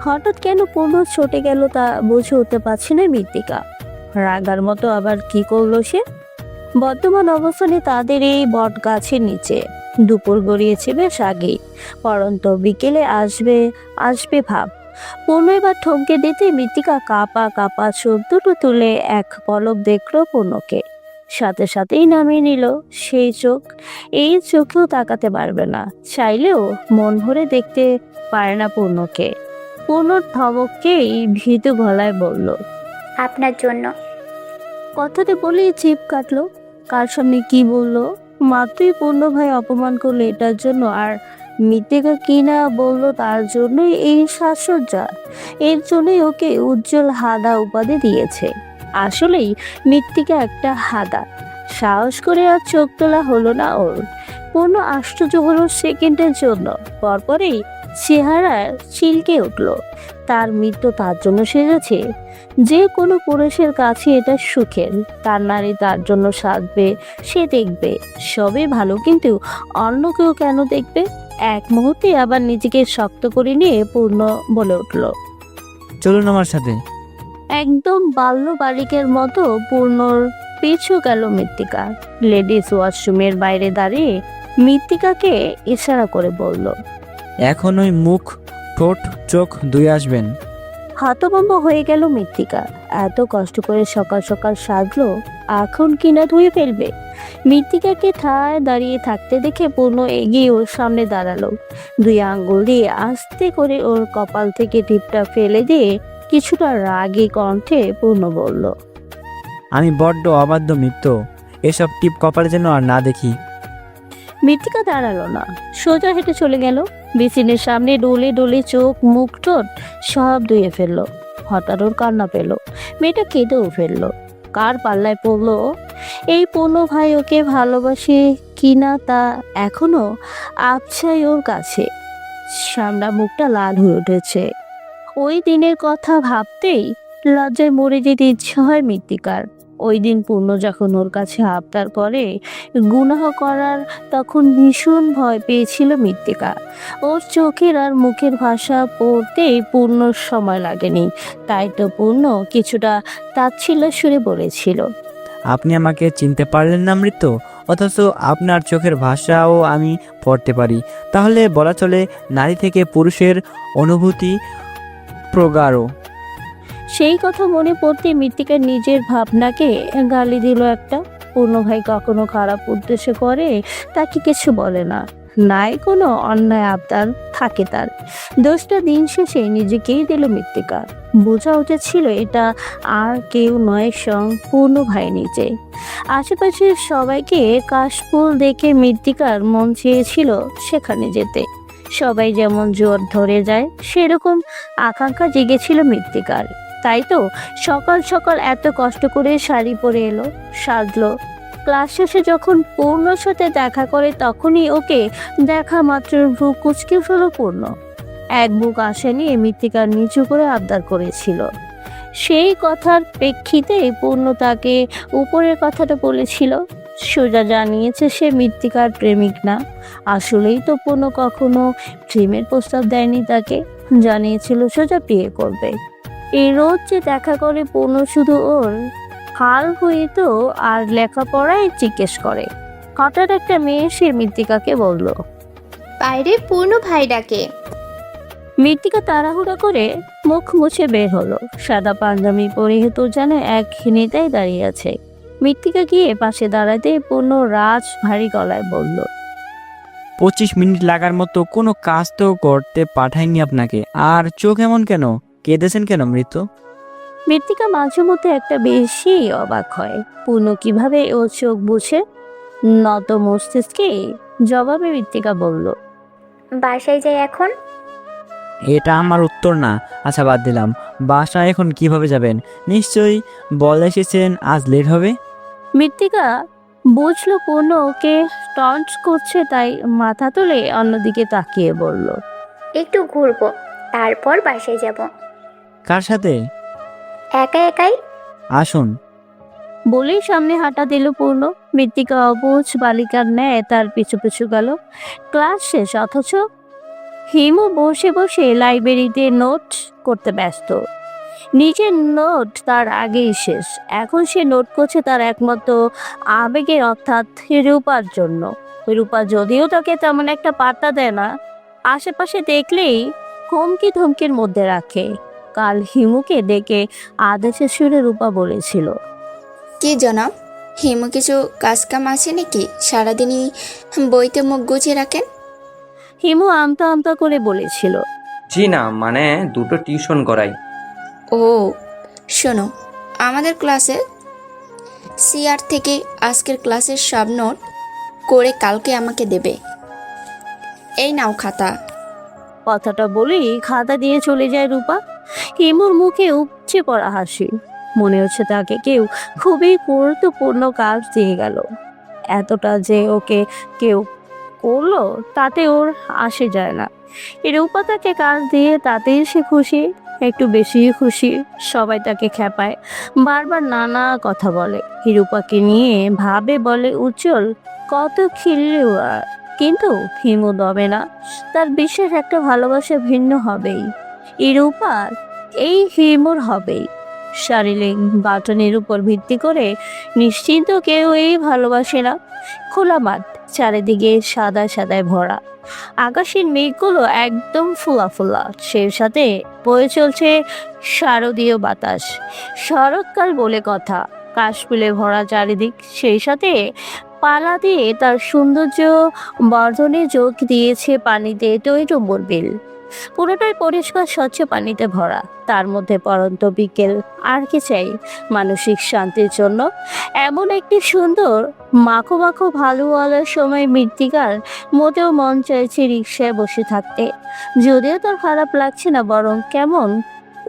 হঠাৎ কেন পূর্ণ ছুটে গেল তা বুঝে উঠতে পারছে না মৃত্তিকা। রাগার মতো আবার কি করলো সে? বর্তমান অবস্থানে তাদের এই বট গাছের নিচে। দুপুর গড়িয়েছে বেশ আগেই, পরন্ত বিকেলে আসবে আসবে ভাব। পূর্ণ এবার ঠমকে দিতে মৃত্তিকা কাপা কাপা চোখ দুটো তুলে এক পলক দেখলো পূর্ণকে। সাথে সাথেই নামিয়ে নিল সেই চোখ। এই চোখেও তাকাতে পারবে না, চাইলেও মন ভরে দেখতে পারে না পূর্ণকে। পূর্ণর ধমককেই ভীতু গলায় বলল, আপনার জন্য। কথাতে বলেই জিভ কাটলো। কার সামনে কি বললো? মাত্রই পূর্ণ ভাই অপমান করলো এটার জন্য, আর মৃত্তিকা কি না বললো তার জন্যই এই সাজসজ্জা। এর জন্যই ওকে উজ্জ্বল হাদা উপাধি দিয়েছে। আসলেই মৃত্তিকা একটা হাদা। সাহস করে আর চোখ তোলা হলো না ওর। পূর্ণ আশ্চর্য হলো সেকেন্ডের জন্য, পরপরেই চেহারা চিলকে উঠল। তার মৃত্যু তার জন্য সেজেছে? যে কোনো পুরুষের কাছে এটা সুখের। তার নারী তার জন্য সাজবে, সে দেখবে, সবই ভালো, কিন্তু অন্য কেউ কেন দেখবে? এক মুহূর্তে আবার নিজেকে শক্ত করে নিয়ে পূর্ণ বলে উঠল, চলুন আমার সাথে। একদম বাল্য বালিকের মতো পূর্ণর পিছু গেল মৃত্তিকা। লেডিস ওয়াশরুমের বাইরে দাঁড়িয়ে মৃত্তিকাকে ইশারা করে বলল। এখন ওই মুখ, ঠোঁট, চোখ ধুয়ে আসবেন। হতভম্ব হয়ে গেল মৃত্তিকা। এত কষ্ট করে সকাল সকাল সাজলো, এখন কিনা ধুয়ে ফেলবে? মৃত্তিকাকে ঠায় দাঁড়িয়ে থাকতে দেখে পূর্ণ এগিয়ে ওর সামনে দাঁড়ালো। দুই আঙ্গুল দিয়ে আস্তে করে ওর কপাল থেকে টিপটা ফেলে দিয়ে কিছুটা রাগী কণ্ঠে পূর্ণ বলল। আমি বড্ড অবাধ্য মিত্র, এসব টিপ কপালে যেন আর না দেখি। মৃত্তিকা দাঁড়ালো না, সোজা হেঁটে চলে গেল। বেসিনের সামনে ডলে ডলে চোখ, মুখ, ঠোঁট সব ধুয়ে ফেললো। হঠাৎ ওর কান্না পেল, মেয়েটা কেঁদেও ফেললো। কার পাল্লায় পড়লো ও? এই পূর্ণ ভাই ওকে ভালোবাসে কিনা তা এখনো আবছাই ওর কাছে। সামনা মুখটা লাল হয়ে উঠেছে। ওই দিনের কথা ভাবতেই লজ্জায় মরে যেতে ইচ্ছে হয় মৃত্তিকার। ওই দিন পূর্ণ যখন ওর কাছে আবদার করে গুনাহ করার, তখন ভীষণ ভয় পেয়েছিল মৃত্তিকা। ওর চোখের আর মুখের ভাষা পড়তেই পূর্ণর সময় লাগেনি। তাই তো পূর্ণ কিছুটা তাচ্ছিল্য সুরে বলেছিল। আপনি আমাকে চিনতে পারলেন না মৃত্য, অথচ আপনার চোখের ভাষাও আমি পড়তে পারি। তাহলে বলা চলে নারী থেকে পুরুষের অনুভূতি প্রগাঢ়। সেই কথা মনে পড়তে মৃত্তিকা নিজের ভাবনাকে গালি দিল একটা। পূর্ণ ভাই কখনো খারাপ উদ্দেশ্য করে তাকে কিছু বলে না, নাই কোনো অন্যায় আবদার থাকে তার। দোষটা দিন শেষে নিজেকেই দিল মৃত্তিকা। বোঝা উচিত ছিল এটা আর কেউ নয়, পূর্ণ ভাই নিজে। আশেপাশের সবাইকে কাশফুল দেখে মৃত্তিকার মন চেয়েছিল সেখানে যেতে। সবাই যেমন জোর ধরে যায়, সেরকম আকাঙ্ক্ষা জেগেছিল মৃত্তিকার। তাই তো সকাল সকাল এত কষ্ট করে শাড়ি পরে এলো, সাজলো। ক্লাস শেষে যখন পূর্ণর সাথে দেখা করে তখনই ওকে দেখা মাত্র ভ্রু কুঁচকে ফেলো পূর্ণ। এক বুক আশা নিয়ে মৃত্তিকার নিচু করে আবদার করেছিল। সেই কথার প্রেক্ষিতে পূর্ণ তাকে উপরের কথাটা বলেছিল। সোজা জানিয়েছে সে মৃত্তিকার প্রেমিক না। আসলেই তো পূর্ণ কখনো প্রেমের প্রস্তাব দেয়নি তাকে, জানিয়েছিল সোজা বিয়ে করবে। এই রোজ যে দেখা করে পূর্ণ শুধু ওর হাল হইত আর লেখাপড়ায় জিজ্ঞেস করে। হঠাৎ একটা মেয়ে সে মৃত্তিকাকে বলল। বাইরে পূর্ণ ভাই ডাকে। মৃত্তিকা তাড়াহুড়া করে মুখ মুছে বের হলো। সাদা পাঞ্জাবি পরিহিত যেন এক নেতায় দাঁড়িয়ে আছে। মৃত্তিকা গিয়ে পাশে দাঁড়াতে পূর্ণ রাজ ভারী গলায় বলল। 25 মিনিট লাগার মতো কোনো কাজ তো করতে পাঠাইনি আপনাকে, আর চোখ এমন কেন? কেঁদেছেন কেন মৃত? মৃত্তিকা মাঝে মধ্যে একটা বেশি অবাক হয় পূর্ণ কিভাবে ও চোখ বুঝে। নত মস্তিষ্কে জবাবে মৃত্তিকা বলল। বাসায় যাই এখন। এটা আমার উত্তর না। আচ্ছা বাদ দিলাম, বাসায় এখন কিভাবে যাবেন? নিশ্চয়ই বলে এসেছেন আজ লেট হবে। মৃত্তিকা বুঝলো পূর্ণ ওকে টন্ট করছে, তাই মাথা তুলে অন্যদিকে তাকিয়ে বলল। একটু ঘুরবো, তারপর বাসায় যাব। কার সাথে? একা একাই। আসুন। বলেই সামনে হাঁটা দিল পূর্ণ। মৃত্তিকা অবুঝ বালিকার ন্যায় তার পিছু পিছু গেল। ক্লাস শেষ, অথচ হিমু বসে বসে লাইব্রেরিতে নোট করতে ব্যস্ত। নিজের নোট তার আগেই শেষ। এখন সে নোট করছে তার একমাত্র আবেগের, অর্থাৎ রূপার জন্য। রূপা যদিও তাকে তেমন একটা পাত্তা দেয় না, আশেপাশে দেখলেই হুমকি ধমকির মধ্যে রাখে। কাল হিমুকে ডেকে আদেশের সুরে রূপা বলেছিল। কি জনাব, হিমু কিছু কাজ কাম আছে নাকি? সারাদিনই বইতে মুখ গুছিয়ে রাখেন। হিমু আমতা আমতা করে বলেছিল। জি না, মানে দুটো টিউশন করাই। ও শোনো, আমাদের ক্লাসে সিআর থেকে আজকের ক্লাসের সব নোট করে কালকে আমাকে দেবে। এই নাও খাতা। কথাটা বলেই খাতা দিয়ে চলে যায় রূপা। হিমুর মুখে উপচে পড়া হাসি। মনে হচ্ছে তাকে কেউ খুবই গুরুত্বপূর্ণ কাজ দিয়ে গেল। এতটা যে ওকে কেউ করলো তাতে ওর আসে যায় না। রূপা তাকে কাজ দিয়ে তাতেই সে খুশি, একটু বেশি খুশি। সবাই তাকে খেপায়, বারবার নানা কথা বলে। রূপাকে নিয়ে ভাবে, বলে উজ্জ্বল কত খিল্লিও। কিন্তু হিমু দবে না, তার বিশেষ একটা ভালোবাসা ভিন্ন হবেই। এই রূপার এই হিমুর হবেই। শারীরিক বাটনের উপর ভিত্তি করে নিশ্চিন্ত কেউ এই ভালোবাসে না। খোলা মাঠ, চারিদিকে সাদা সাদায় ভরা, আকাশের মেঘগুলো একদম ফুলা ফুলা, সেই সাথে বয়ে চলছে শারদীয় বাতাস। শরৎকাল বলে কথা, কাশফুলে ভরা চারিদিক, সেই সাথে পালা দিয়ে তার সৌন্দর্য বর্ধনে যোগ দিয়েছে পানিতে টইটুম্বুর বিল। পুরোটাই পরিষ্কার স্বচ্ছ পানিতে ভরা, তার মধ্যে পড়ন্ত বিকেল। আর কি চাই মানসিক শান্তির জন্য? এমন একটি সুন্দর মাখো মাখো ভালোওয়ালার সময় মৃত্তিকার মোটেও মন চাইছে রিকশায় বসে থাকতে। যদিও তার খারাপ লাগছে না, বরং কেমন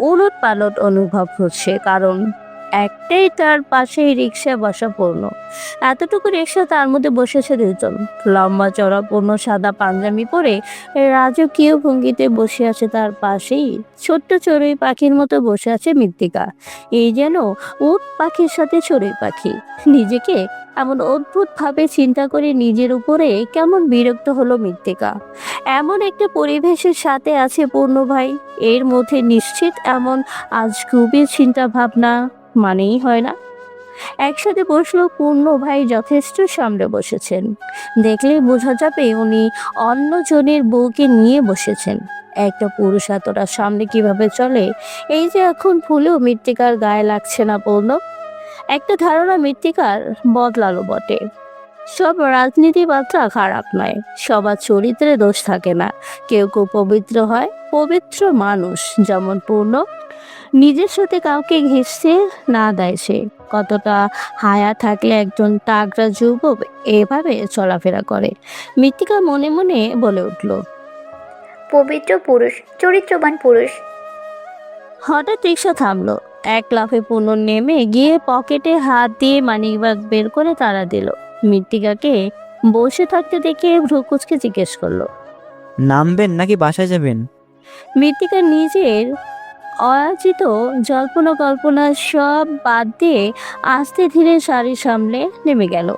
উলট পালট অনুভব হচ্ছে, কারণ একটাই তার পাশেই রিকশা বসা পূর্ণ। এতটুকু রিকশা, তার মধ্যে বসেছে দুজন। লম্বা চড়া পূর্ণ সাদা পাঞ্জাবি পরে রাজকীয় ভঙ্গিতে বসে আছে তার পাশেই ছোট্ট চড়ুই পাখির মতো বসে আছে মৃত্তিকা। এই যেন উট পাখির সাথে চড়ুই পাখি। নিজেকে এমন অদ্ভুত ভাবে চিন্তা করে নিজের উপরে কেমন বিরক্ত হলো মৃত্তিকা। এমন একটা পরিবেশের সাথে আছে পূর্ণ ভাই, এর মধ্যে নিশ্চিত এমন আজ গভীর চিন্তা ভাবনা মানেই হয় না। একসাথে বসলো পূর্ণ ভাই যথেষ্ট সামনে বসেছেন, দেখলে বোঝা যাবে উনি অন্যজনের বউকে নিয়ে বসেছেন। একটা পুরুষ এতটা সামনে কিভাবে চলে, এই যে এখন ভুলেও মৃত্তিকার গায়ে লাগছে না পূর্ণ। একটা ধারণা মৃত্তিকার বদলালো বটে। সব রাজনীতিবাদরা খারাপ নয়, সবার চরিত্রে দোষ থাকে না। কেউ কেউ পবিত্র হয়, পবিত্র মানুষ যেমন পূর্ণ নিজের সাথে কাউকে ঘেঁষতে না দেয়। সে কতটা হায়া থাকলে একজন তাগড়া যুবক এভাবে চলাফেরা করে? মৃত্তিকা মনে মনে বলে উঠল। পবিত্র পুরুষ, চরিত্রবান পুরুষ। হঠাৎ রিক্সা থামলো। এক লাফে পূর্ণ নেমে গিয়ে পকেটে হাত দিয়ে মানিব্যাগ বের করে তাড়া দিল। মৃত্তিকাকে বসে থাকতে দেখে ভ্রুকুচকে জিজ্ঞেস করলো, নামবেন নাকি বাসায় যাবেন? মৃত্তিকা নিজের অয়াচিত জল্পনা কল্পনা সব বাদ দিয়ে আস্তে ধীরে শাড়ি সামলে নেমে গেল।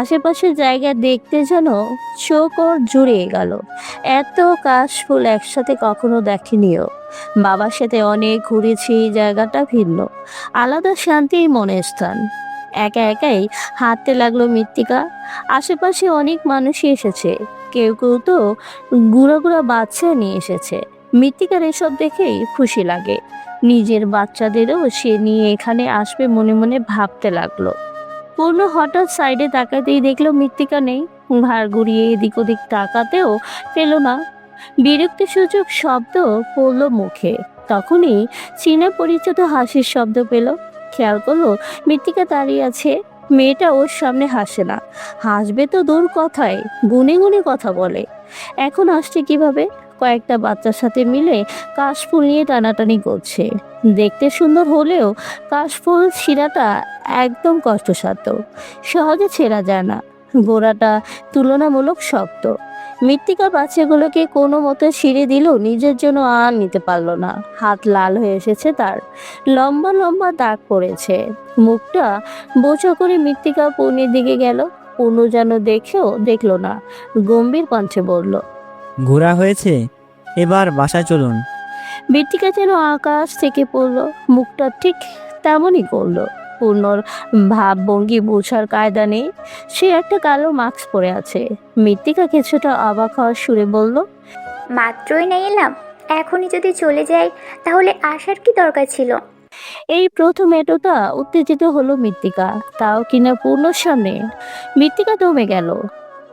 আশেপাশের জায়গা দেখতে যেন চোখ ওর জুড়িয়ে গেল। এত কাশফুল একসাথে কখনো দেখেনিও। বাবার সাথে অনেক ঘুরেছি, এই জায়গাটা ভিন্ন, আলাদা শান্তির মনের স্থান। একা একাই হাঁটতে লাগলো মৃত্তিকা। আশেপাশে অনেক মানুষই এসেছে, কেউ কেউ তো গুঁড়া গুঁড়া বাচ্চা নিয়ে এসেছে। মৃত্তিকার এসব দেখেই খুশি লাগে। নিজের বাচ্চাদেরও সে নিয়ে এখানে আসবে মনে মনে ভাবতে লাগলো। পূর্ণ হঠাৎ সাইডে তাকাতেই দেখলো মৃত্তিকা নেই। ঘাড় ঘুরিয়ে এদিক ওদিক তাকাতেও পেল না। বিরক্তি সূচক শব্দ পড়লো মুখে। তখনই চীনা পরিচিত হাসির শব্দ পেল। খেয়াল করলো মৃত্তিকা দাঁড়িয়ে আছে। মেয়েটা ওর সামনে হাসে না, হাসবে তো দূর কথায়, গুনে গুনে কথা বলে। এখন আসছে কিভাবে? কয়েকটা বাচ্চার সাথে মিলে কাশফুল নিয়ে টানাটানি করছে। দেখতে সুন্দর হলেও কাশফুল ছিঁড়াটা একদম কষ্টসাধ্য, সহজে ছেঁড়া যায় না। গোড়াটা তুলনামূলক শক্ত। মৃত্তিকা বাচ্চাগুলোকে কোনো মতে ছিঁড়ে দিলেও নিজের জন্য আর নিতে পারলো না। হাত লাল হয়ে এসেছে তার, লম্বা লম্বা দাগ পড়েছে। মুখটা বোচা করে মৃত্তিকা পূর্ণের দিকে গেল। পূর্ণ যেন দেখলো না, গম্ভীর কণ্ঠে বলল, ঘোরা হয়েছে, এবার বাসায় চলুন। মৃত্তিকা যেন আকাশ থেকে পড়লো, মুখটা ঠিক তেমনই করলো। পূর্ণর ভাবভঙ্গি বোঝার কায়দা নেই। সে একটা কালো মাস্ক পরে আছে। মৃত্তিকা কিছুটা অবাক হওয়ার সুরে বলল, মাত্রই না এলাম, এখনই যদি চলে যাই তাহলে আসার কি দরকার ছিল? এই প্রথম এতটা উত্তেজিত হলো মৃত্তিকা, তাও কিনা পূর্ণর সামনে। মৃত্তিকা দমে গেল,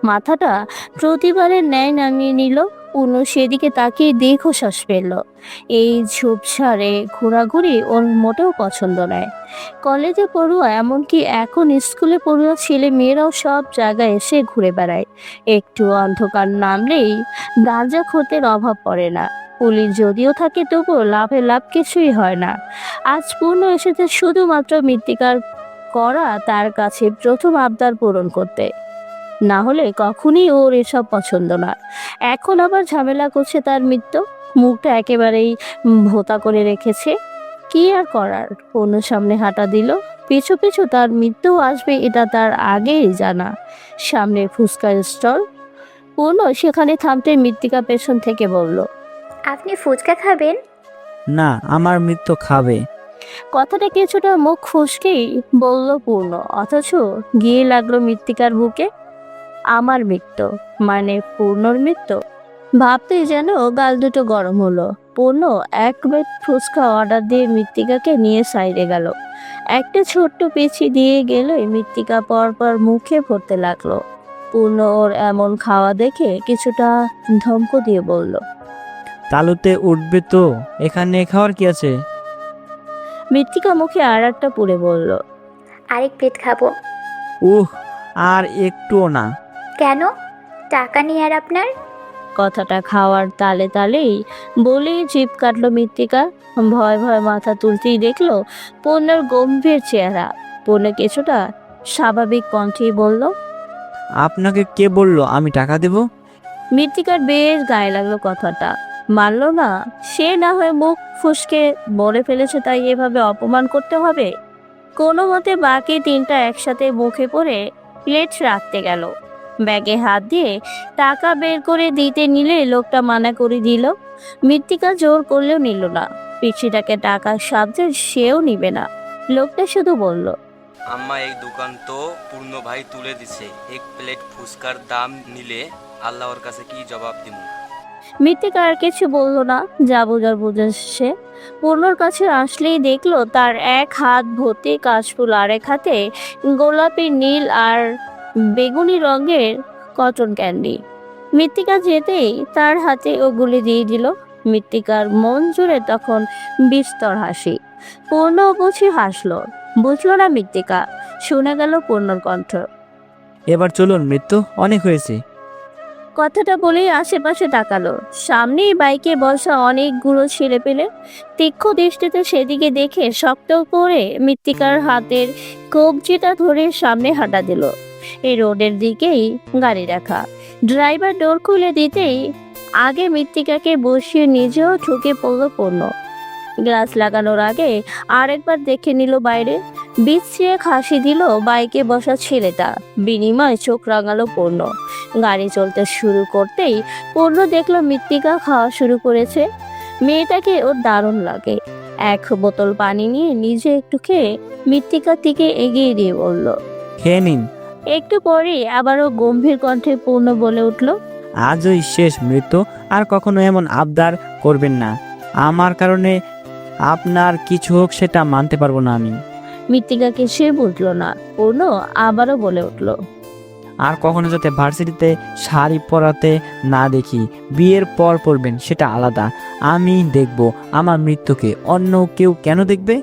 মাথাটা প্রতিবারের ন্যায় নামিয়ে নিল। পূর্ণ সেদিকে তাকিয়ে দীর্ঘশ্বাস ফেলল। এই ঝোপঝাড়ে ঘোরাঘুরি ওর মোটেও পছন্দ নয়। কলেজে পড়ুয়া, এমনকি এখন স্কুলে পড়ুয়া ছেলে মেয়েরাও সব জায়গায় এসে ঘুরে বেড়ায়। একটু অন্ধকার নামলেই গাঁজা খোতের অভাব পড়ে না। পুলিশ যদিও থাকে তবুও লাভে লাভ কিছুই হয় না। আজ পূর্ণ এসেছে শুধুমাত্র মৃত্তিকার করা তার কাছে প্রথম আবদার পূরণ করতে। না হলে কখনই ওর এসব পছন্দ না। এখন আবার ঝামেলা করছে তার মৃত্যু। মুখটা একেবারেই ভোতা করে রেখেছে। কি আর করার, পূর্ণ সামনে হাঁটা দিল। পিছু পিছু তার মৃত্যু আসবে এটা তার আগেই জানা। সামনে ফুচকার স্টল। পূর্ণ সেখানে থামতে মৃত্তিকা পেছন থেকে বলল, আপনি ফুচকা খাবেন? না, আমার মৃত্যু খাবে। কথাটা কিছুটা মুখ খুশকেই বলল পূর্ণ, অথচ গিয়ে লাগলো মৃত্তিকার বুকে। আমার মৃত্যু মানে পূর্ণর মৃত্যু ভাবতেই যেন গাল দুটো গরম হলো। পূর্ণ এক প্লেট ফুচকা অর্ডার দিয়ে মৃত্তিকাকে নিয়ে সাইডে গেল। একটা ছোট্ট পেছি দিয়ে গেলে মৃত্তিকা পরপর মুখে ভরতে লাগলো। পূর্ণ ওর এমন খাওয়া দেখে কিছুটা ধমক দিয়ে বলল, তালুতে উঠবে তো, এখানে খাওয়ার কি আছে? মৃত্তিকা মুখে আর একটা পুড়ে বলল, আরেক প্লেট খাবো। উহ, আর একটুও না। কেন? টাকা নেই আর আপনার? কথাটা খাওয়ার তালে তালেই বলেই জিভ কাটলো মৃত্তিকা। ভয় ভয় মাথা তুলতেই দেখলো পূর্ণর গম্ভীর চেহারা। পূর্ণ কিছুটা স্বাভাবিক কণ্ঠেই বলল, আপনাকে কে বললো আমি টাকা দেব? মৃত্তিকার বেশ গায়ে লাগলো কথাটা। মানলো না, সে না হয় মুখ ফুসকে বলে ফেলেছে তাই এভাবে অপমান করতে হবে। কোনো মতে বাকি তিনটা একসাথে মুখে পড়ে প্লেট রাখতে গেল। ব্যাগে হাত দিয়ে টাকা বের করে দিতে নিলে লোকটা মানা করে দিল। মৃত্তিকা জোর করলেও নিল না। পিছিটাকে টাকার সাহায্যে সেও নিবে না। লোকটা শুধু বলল, আম্মা এই দোকান তো পূর্ণ ভাই তুলে দিছে, এক প্লেট ফুচকার দাম নিলে আল্লাহর কাছে কি জবাব দিব? মৃত্তিকা আর কিছু বলল না, যা বোঝার বুঝেছে। পূর্ণর কাছে আসলেই দেখলো তার এক হাত ভর্তি কাশফুল, আর এক হাতে গোলাপি, নীল আর বেগুনি রঙের কটন ক্যান্ডি। মৃত্তিকা যেতেই তার হাতে ওগুলি দিয়ে দিল। মৃত্তিকার মন জুড়ে তখন বিস্তর হাসি। পূর্ণ বুঝি হাসলো, বুঝলো না মৃত্তিকা। শোনা গেল পূর্ণর কণ্ঠ, এবার চলুন মৃত্যু, অনেক হয়েছে। কথাটা বলেই আশেপাশে তাকালো। সামনেই বাইকে বসা অনেকগুলো ছেলে পেলে। তীক্ষ্ণ দৃষ্টিতে সেদিকে দেখে শক্ত করে মৃত্তিকার হাতের কবজিটা ধরে সামনে হাঁটা দিল। এই রোডের দিকেই গাড়ি রাখা। ড্রাইভার ডোর খুলে দিতেই আগে মৃত্তিকাকে বসিয়ে নিজেও ঢুকে পড়ল পূর্ণ। গ্লাস লাগানোর আগে আরেকবার দেখে নিল বাইরে। বিছিয়ে হাসি দিল বাইকে বসা ছেলেটা। বিনিময় চোখ রাঙালো পূর্ণ। গাড়ি চলতে শুরু করতেই পূর্ণ দেখলো মৃত্তিকা খাওয়া শুরু করেছে। মেয়েটাকে ওর দারুণ লাগে। এক বোতল পানি নিয়ে নিজে একটু খেয়ে মৃত্তিকার দিকে এগিয়ে দিয়ে বলল, খেয়ে নিন। একটু পরে আবারও গম্ভীর কণ্ঠে পূর্ণ বলে উঠল, আজই শেষ মৃত্যু, আর কখনো এমন আবদার করবেন না। আমার কারণে আপনার কিছু হোক সেটা মানতে পারবো না আমি। মৃত্তিকাকে সে বুঝলো না। পূর্ণ আবারও বলে উঠল, আর কখনো যাতে ভার্সিটিতে শাড়ি পরাতে না দেখি। বিয়ের পর পরবেন সেটা আলাদা, আমি দেখব। আমার মৃত্যুকে অন্য কেউ কেন দেখবে?